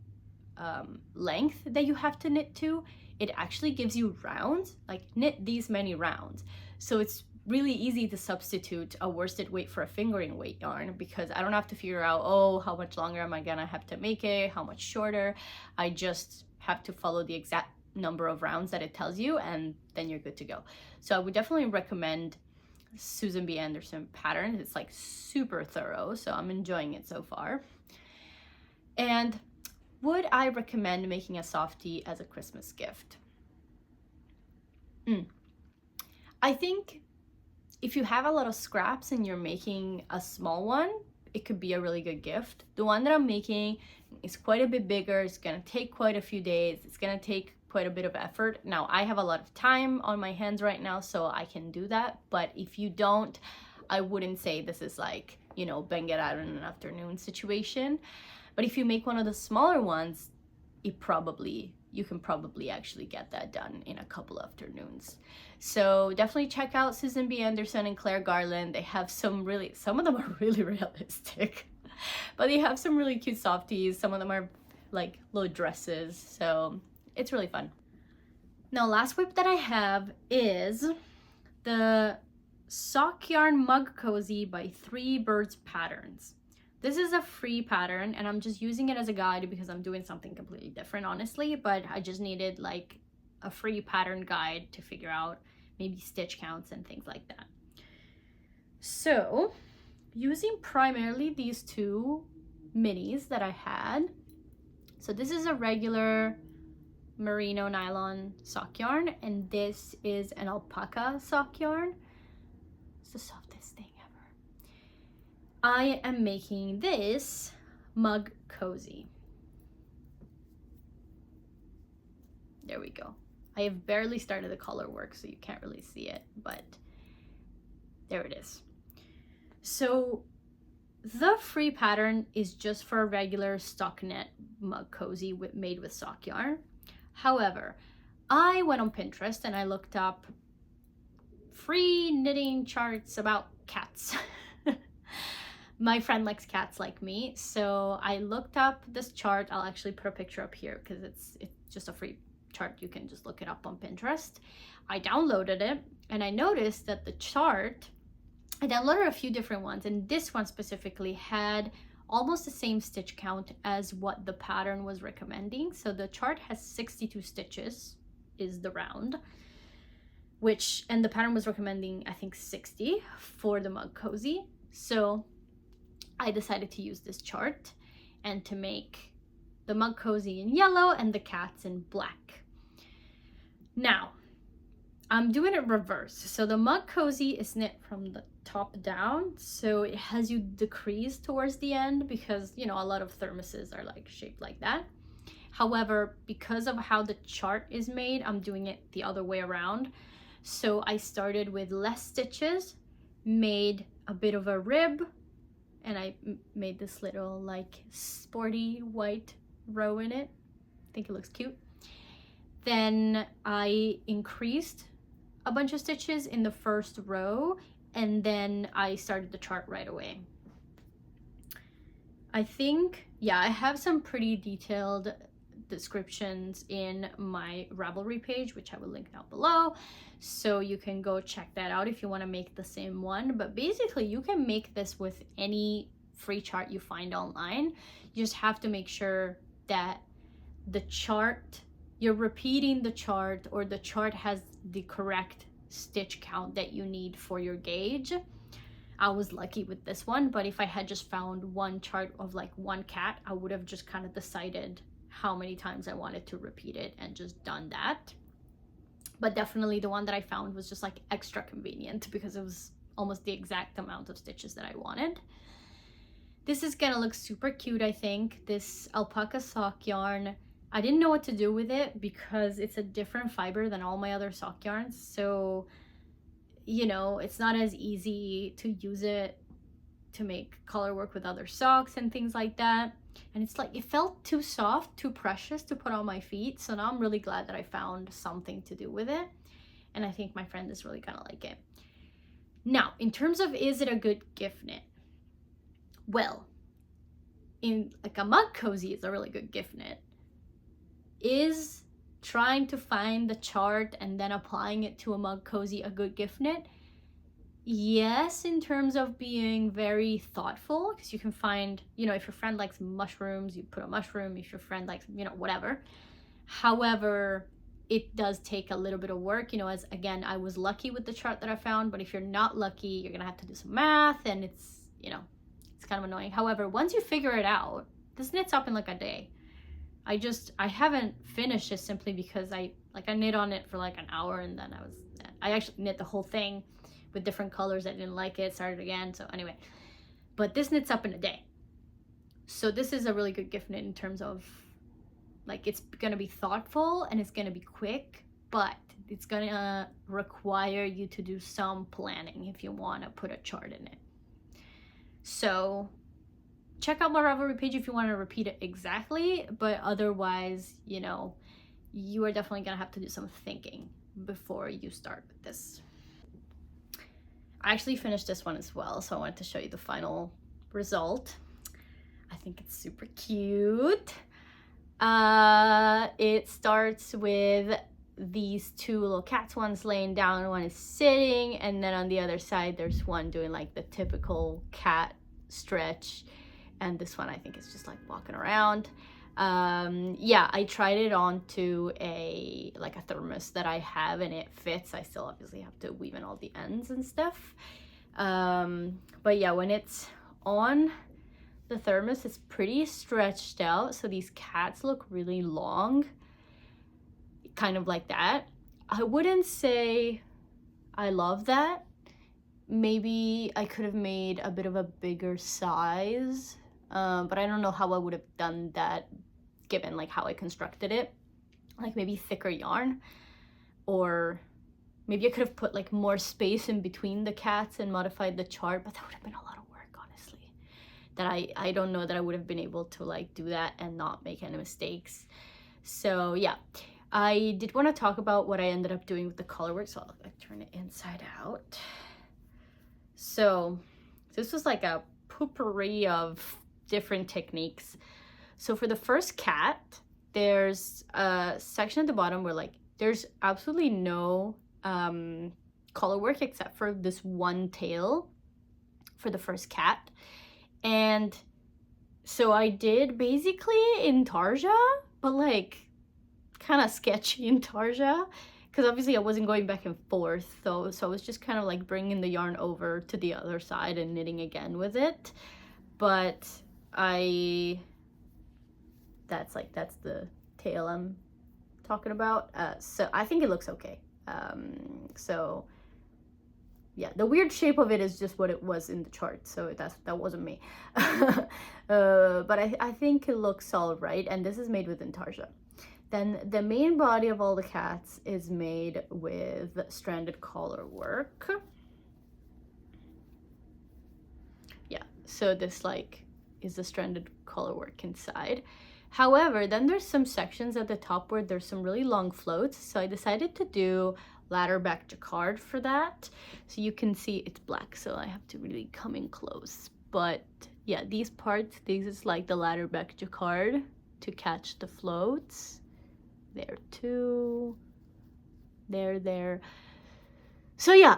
length that you have to knit to, it actually gives you rounds, like knit these many rounds. So it's really easy to substitute a worsted weight for a fingering weight yarn, because I don't have to figure out, oh, how much longer am I gonna have to make it, how much shorter. I just have to follow the exact number of rounds that it tells you, and then you're good to go. So I would definitely recommend Susan B. Anderson pattern. It's like super thorough, so I'm enjoying it so far. And would I recommend making a softie as a Christmas gift? I think if you have a lot of scraps and you're making a small one, it could be a really good gift. The one that I'm making is quite a bit bigger. It's gonna take quite a few days. It's gonna take quite a bit of effort. Now, I have a lot of time on my hands right now, so I can do that. But if you don't, I wouldn't say this is like, you know, bang it out in an afternoon situation. But if you make one of the smaller ones, you can probably actually get that done in a couple afternoons. So definitely check out Susan B. Anderson and Claire Garland. They have some of them are really realistic, but they have some really cute softies. Some of them are like little dresses, so it's really fun. Now, last whip that I have is the Sock Yarn Mug Cozy by 3 Birds Patterns. This is a free pattern, and I'm just using it as a guide because I'm doing something completely different, honestly, but I just needed like a free pattern guide to figure out maybe stitch counts and things like that. So using primarily these 2 minis that I had. So this is a regular merino nylon sock yarn, and this is an alpaca sock yarn. It's the softest thing ever. I am making this mug cozy. There we go. I have barely started the color work, so you can't really see it, but there it is. So the free pattern is just for a regular stockinette mug cozy made with sock yarn. However, I went on Pinterest and I looked up free knitting charts about cats. My friend likes cats like me, so I looked up this chart. I'll actually put a picture up here because it's just a free chart. You can just look it up on Pinterest. I downloaded it and I noticed that the chart, I downloaded a few different ones, and this one specifically had almost the same stitch count as what the pattern was recommending. So the chart has 62 stitches is the round, and the pattern was recommending, I think, 60 for the mug cozy. So I decided to use this chart and to make the mug cozy in yellow and the cats in black. Now, I'm doing it reverse. So the mug cozy is knit from the top down, so it has you decrease towards the end because, you know, a lot of thermoses are like shaped like that. However, because of how the chart is made, I'm doing it the other way around. So I started with less stitches, made a bit of a rib, and I made this little like sporty white row in it. I think it looks cute. Then I increased a bunch of stitches in the first row, and then I started the chart right away. I think, yeah, I have some pretty detailed descriptions in my Ravelry page, which I will link down below, so you can go check that out if you want to make the same one. But basically you can make this with any free chart you find online. You just have to make sure that the chart, you're repeating the chart, or the chart has the correct stitch count that you need for your gauge. I was lucky with this one, but if I had just found one chart of like one cat, I would have just kind of decided how many times I wanted to repeat it and just done that. But definitely the one that I found was just like extra convenient because it was almost the exact amount of stitches that I wanted. This is gonna look super cute, I think. This alpaca sock yarn, I didn't know what to do with it because it's a different fiber than all my other sock yarns. So, you know, it's not as easy to use it to make color work with other socks and things like that. And it's like, it felt too soft, too precious to put on my feet. So now I'm really glad that I found something to do with it. And I think my friend is really gonna like it. Now, in terms of, is it a good gift knit? Well, in like a mug cozy is a really good gift knit. Is trying to find the chart and then applying it to a mug cozy a good gift knit? Yes, in terms of being very thoughtful, because you can find, you know, if your friend likes mushrooms, you put a mushroom. If your friend likes, you know, whatever. However, it does take a little bit of work, you know, as again, I was lucky with the chart that I found, but if you're not lucky, you're gonna have to do some math, and it's, you know, it's kind of annoying. However, once you figure it out, this knits up in like a day. I haven't finished it simply because I knit on it for like an hour, and then I actually knit the whole thing with different colors. I didn't like it, started again. So anyway, but this knits up in a day. So this is a really good gift knit in terms of like, it's gonna be thoughtful and it's gonna be quick, but it's gonna require you to do some planning if you want to put a chart in it. So check out my Ravelry page if you want to repeat it exactly, but otherwise, you know, you are definitely gonna have to do some thinking before you start with this. I actually finished this one as well, so I wanted to show you the final result. I think it's super cute. It starts with these two little cats. One's laying down, one is sitting, and then on the other side there's one doing like the typical cat stretch, and this one I think is just like walking around. Yeah, I tried it onto a thermos that I have, and it fits. I still obviously have to weave in all the ends and stuff, but yeah, when it's on the thermos, it's pretty stretched out, so these cats look really long, kind of like that. I wouldn't say I love that. Maybe I could have made a bit of a bigger size, but I don't know how I would have done that given like how I constructed it. Like maybe thicker yarn, or maybe I could have put like more space in between the cats and modified the chart, but that would have been a lot of work, honestly, that I don't know that I would have been able to like do that and not make any mistakes. So yeah, I did want to talk about what I ended up doing with the color work, so I'll like turn it inside out. So this was like a potpourri of different techniques. So for the first cat, there's a section at the bottom where like there's absolutely no color work except for this one tail for the first cat. And so I did basically intarsia, but like kind of sketchy intarsia, because obviously I wasn't going back and forth, so I was just kind of like bringing the yarn over to the other side and knitting again with it. But that's the tail I'm talking about. So I think it looks okay. So yeah, the weird shape of it is just what it was in the chart, so that wasn't me. But I think it looks all right, and this is made with intarsia. Then the main body of all the cats is made with stranded collar work. Yeah, so this like is the stranded collar work inside. However, then there's some sections at the top where there's some really long floats, so I decided to do ladder back jacquard for that. So you can see it's black, so I have to really come in close. But yeah, these parts, this is like the ladder back jacquard to catch the floats. There too, there. So yeah,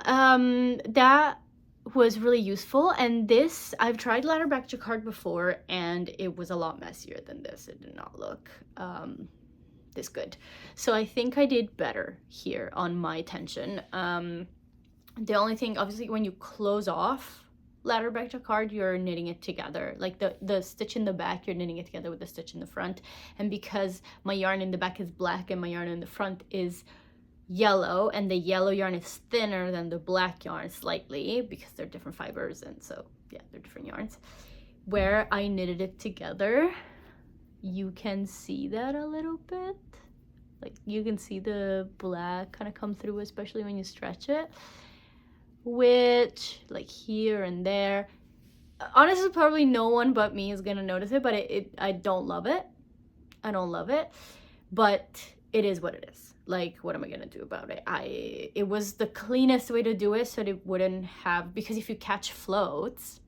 that was really useful. And this, I've tried ladder back jacquard before, and it was a lot messier than this. It did not look this good. So I think I did better here on my tension. The only thing, obviously, when you close off ladder back jacquard, you're knitting it together, like the stitch in the back, you're knitting it together with the stitch in the front. And because my yarn in the back is black and my yarn in the front is yellow, and the yellow yarn is thinner than the black yarn slightly because they're different fibers, and so yeah, they're different yarns. Where I knitted it together, you can see that a little bit, like you can see the black kind of come through, especially when you stretch it, which like here and there, honestly probably no one but me is gonna notice it, but I don't love it. I don't love it, but it is what it is. Like, what am I gonna do about it? It was the cleanest way to do it, so it wouldn't have, because if you catch floats,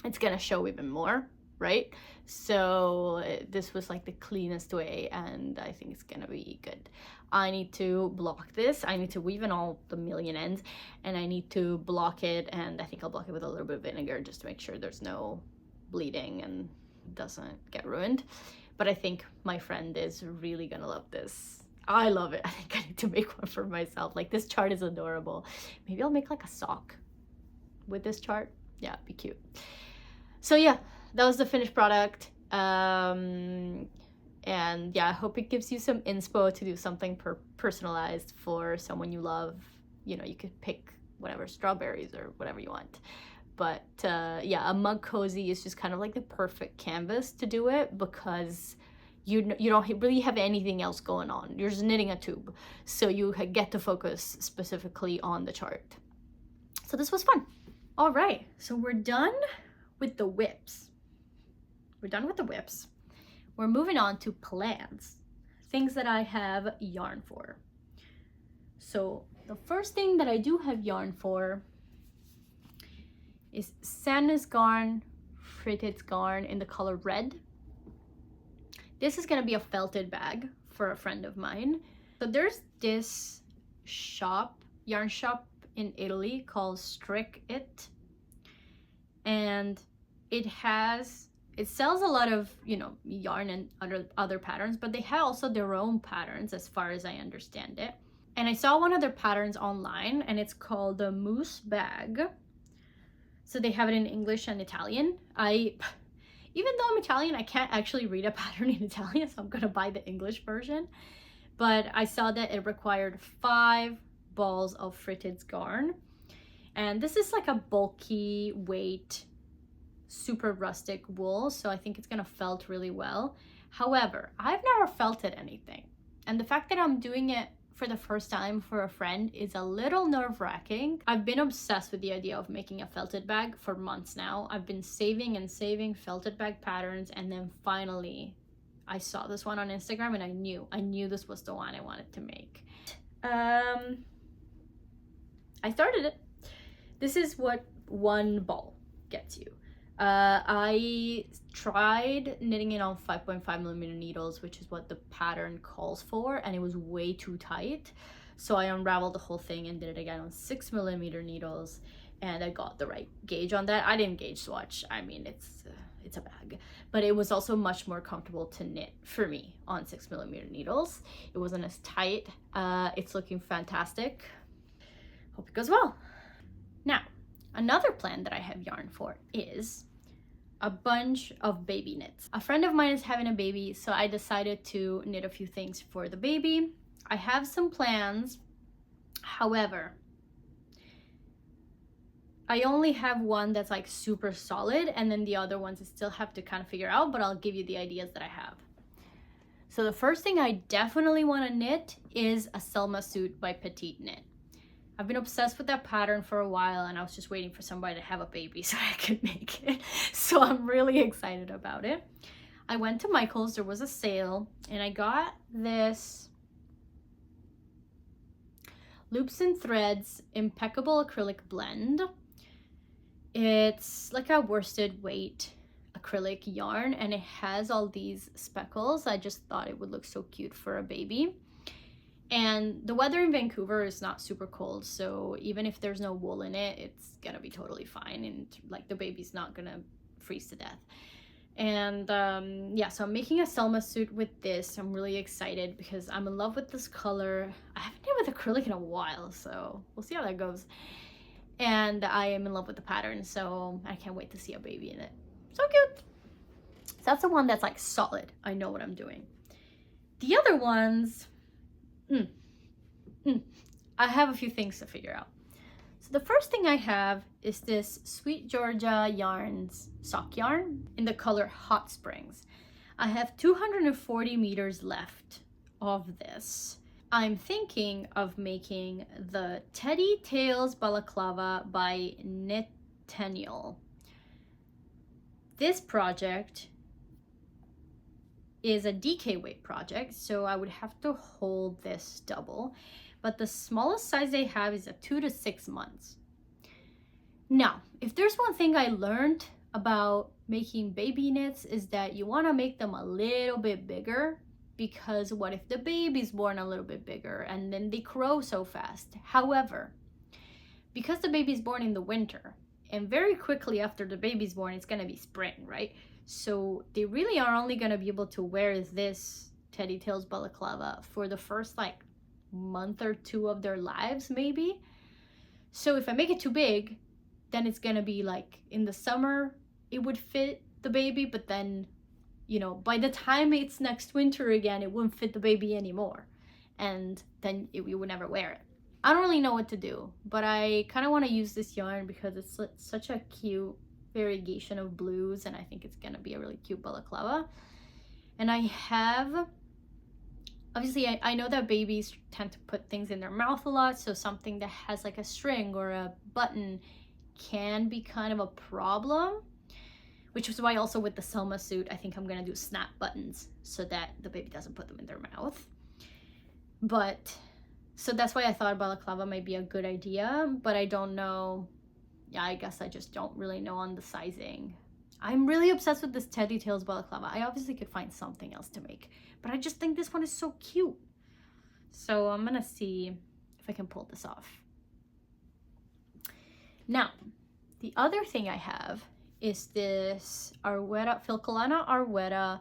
it's gonna show even more. right? So this was like the cleanest way, and I think it's gonna be good. I need to block this. I need to weave in all the million ends, and I need to block it, and I think I'll block it with a little bit of vinegar just to make sure there's no bleeding and doesn't get ruined. But I think my friend is really gonna love this. I love it. I think I need to make one for myself. Like, this chart is adorable. Maybe I'll make like a sock with this chart. Yeah, it'd be cute. So yeah, that was the finished product. And yeah, I hope it gives you some inspo to do something personalized for someone you love. You know, you could pick whatever, strawberries or whatever you want. But yeah, a mug cozy is just kind of like the perfect canvas to do it, because you don't really have anything else going on. You're just knitting a tube, so you get to focus specifically on the chart. So this was fun. All right, so we're done with the whips. We're done with the whips. We're moving on to plans, things that I have yarn for. So the first thing that I do have yarn for is Santa's Garn, Fritted Garn in the color red. This is gonna be a felted bag for a friend of mine. So there's this shop, yarn shop in Italy called Strick It, and it sells a lot of, you know, yarn and other patterns, but they have also their own patterns as far as I understand it. And I saw one of their patterns online, and it's called the Mousse Bag. So they have it in English and Italian. Even though I'm Italian, I can't actually read a pattern in Italian, so I'm gonna buy the English version. But I saw that it required 5 balls of fritted yarn. And this is like a bulky weight, super rustic wool, so I think it's gonna felt really well. However, I've never felted anything. And the fact that I'm doing it for the first time for a friend is a little nerve-wracking. I've been obsessed with the idea of making a felted bag for months now. I've been saving and saving felted bag patterns, and then finally I saw this one on Instagram, and I knew this was the one I wanted to make. I started it. This is what 1 ball gets you. I tried knitting it on 5.5mm needles, which is what the pattern calls for, and it was way too tight. So I unraveled the whole thing and did it again on 6mm needles, and I got the right gauge on that. I didn't gauge swatch. I mean, it's a bag, but it was also much more comfortable to knit for me on 6mm needles. It wasn't as tight. It's looking fantastic. Hope it goes well. Now, another plan that I have yarn for is a bunch of baby knits. A friend of mine is having a baby, so I decided to knit a few things for the baby. I have some plans. However, I only have one that's like super solid, and then the other ones I still have to kind of figure out, but I'll give you the ideas that I have. So the first thing I definitely want to knit is a Selma suit by Petite Knit. I've been obsessed with that pattern for a while, and I was just waiting for somebody to have a baby so I could make it. So I'm really excited about it. I went to Michael's, there was a sale, and I got this Loops and Threads Impeccable Acrylic Blend. It's like a worsted weight acrylic yarn, and it has all these speckles. I just thought it would look so cute for a baby. And the weather in Vancouver is not super cold, so even if there's no wool in it, it's gonna be totally fine, and like the baby's not gonna freeze to death. And yeah, so I'm making a Selma suit with this. I'm really excited because I'm in love with this color. I haven't knit with acrylic in a while, so we'll see how that goes. And I am in love with the pattern, so I can't wait to see a baby in it. So cute. So that's the one that's like solid. I know what I'm doing. The other ones, I have a few things to figure out. So the first thing I have is this Sweet Georgia Yarns sock yarn in the color Hot Springs. I have 240 meters left of this. I'm thinking of making the Teddy Tails Balaclava by Knitennial. This project is a DK weight project, so I would have to hold this double, but the smallest size they have is a 2 to 6 months. Now, if there's one thing I learned about making baby knits is that you want to make them a little bit bigger, because what if the baby's born a little bit bigger and then they grow so fast? However, because the baby's born in the winter and very quickly after the baby's born it's gonna be spring, right? So they really are only gonna be able to wear this Teddy Tails balaclava for the first like month or two of their lives maybe. So if I make it too big, then it's gonna be like in the summer it would fit the baby, but then, you know, by the time it's next winter again, it wouldn't fit the baby anymore, and then we would never wear it. I don't really know what to do, but I kind of want to use this yarn because it's such a cute variegation of blues, and I think it's gonna be a really cute balaclava. And I have, obviously I know that babies tend to put things in their mouth a lot, so something that has like a string or a button can be kind of a problem, which is why also with the Selma suit I think I'm gonna do snap buttons so that the baby doesn't put them in their mouth. But so that's why I thought balaclava might be a good idea, but I don't know. Yeah, I guess I just don't really know on the sizing. I'm really obsessed with this Teddy Tails balaclava. I obviously could find something else to make, but I just think this one is so cute. So I'm gonna see if I can pull this off. Now, the other thing I have is this Arwetta, Filcolana Arwetta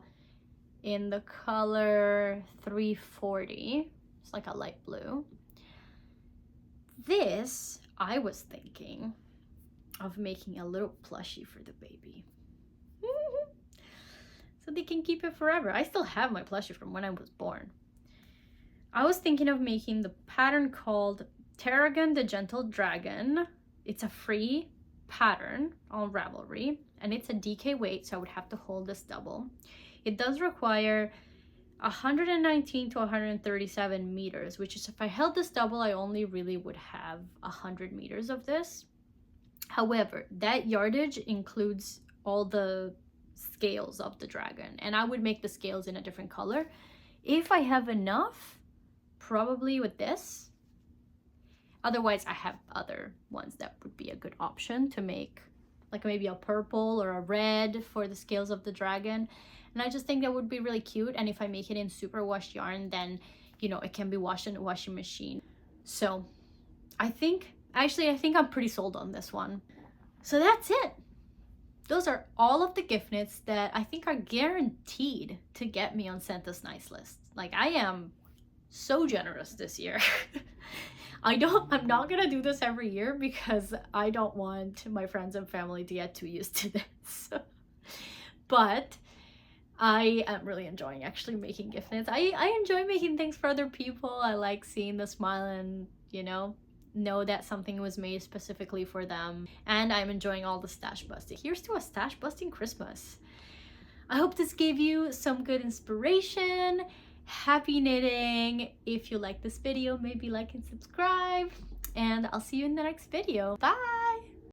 in the color 340. It's like a light blue. This, I was thinking of making a little plushie for the baby. So they can keep it forever. I still have my plushie from when I was born. I was thinking of making the pattern called Tarragon the Gentle Dragon. It's a free pattern on Ravelry, and it's a DK weight, so I would have to hold this double. It does require 119 to 137 meters, which is, if I held this double, I only really would have 100 meters of this. However, that yardage includes all the scales of the dragon, and I would make the scales in a different color. If I have enough, probably with this. Otherwise, I have other ones that would be a good option to make, like maybe a purple or a red for the scales of the dragon. And I just think that would be really cute. And if I make it in superwash yarn, then, you know, it can be washed in a washing machine. So I think I'm pretty sold on this one. So that's it. Those are all of the gift knits that I think are guaranteed to get me on Santa's nice list. Like, I am so generous this year. I'm not gonna do this every year because I don't want my friends and family to get too used to this. But I am really enjoying actually making gift knits. I enjoy making things for other people. I like seeing the smile and, you know that something was made specifically for them. And I'm enjoying all the stash busting. Here's to a stash busting Christmas. I hope this gave you some good inspiration. Happy knitting. If you like this video, maybe like and subscribe, and I'll see you in the next video. Bye.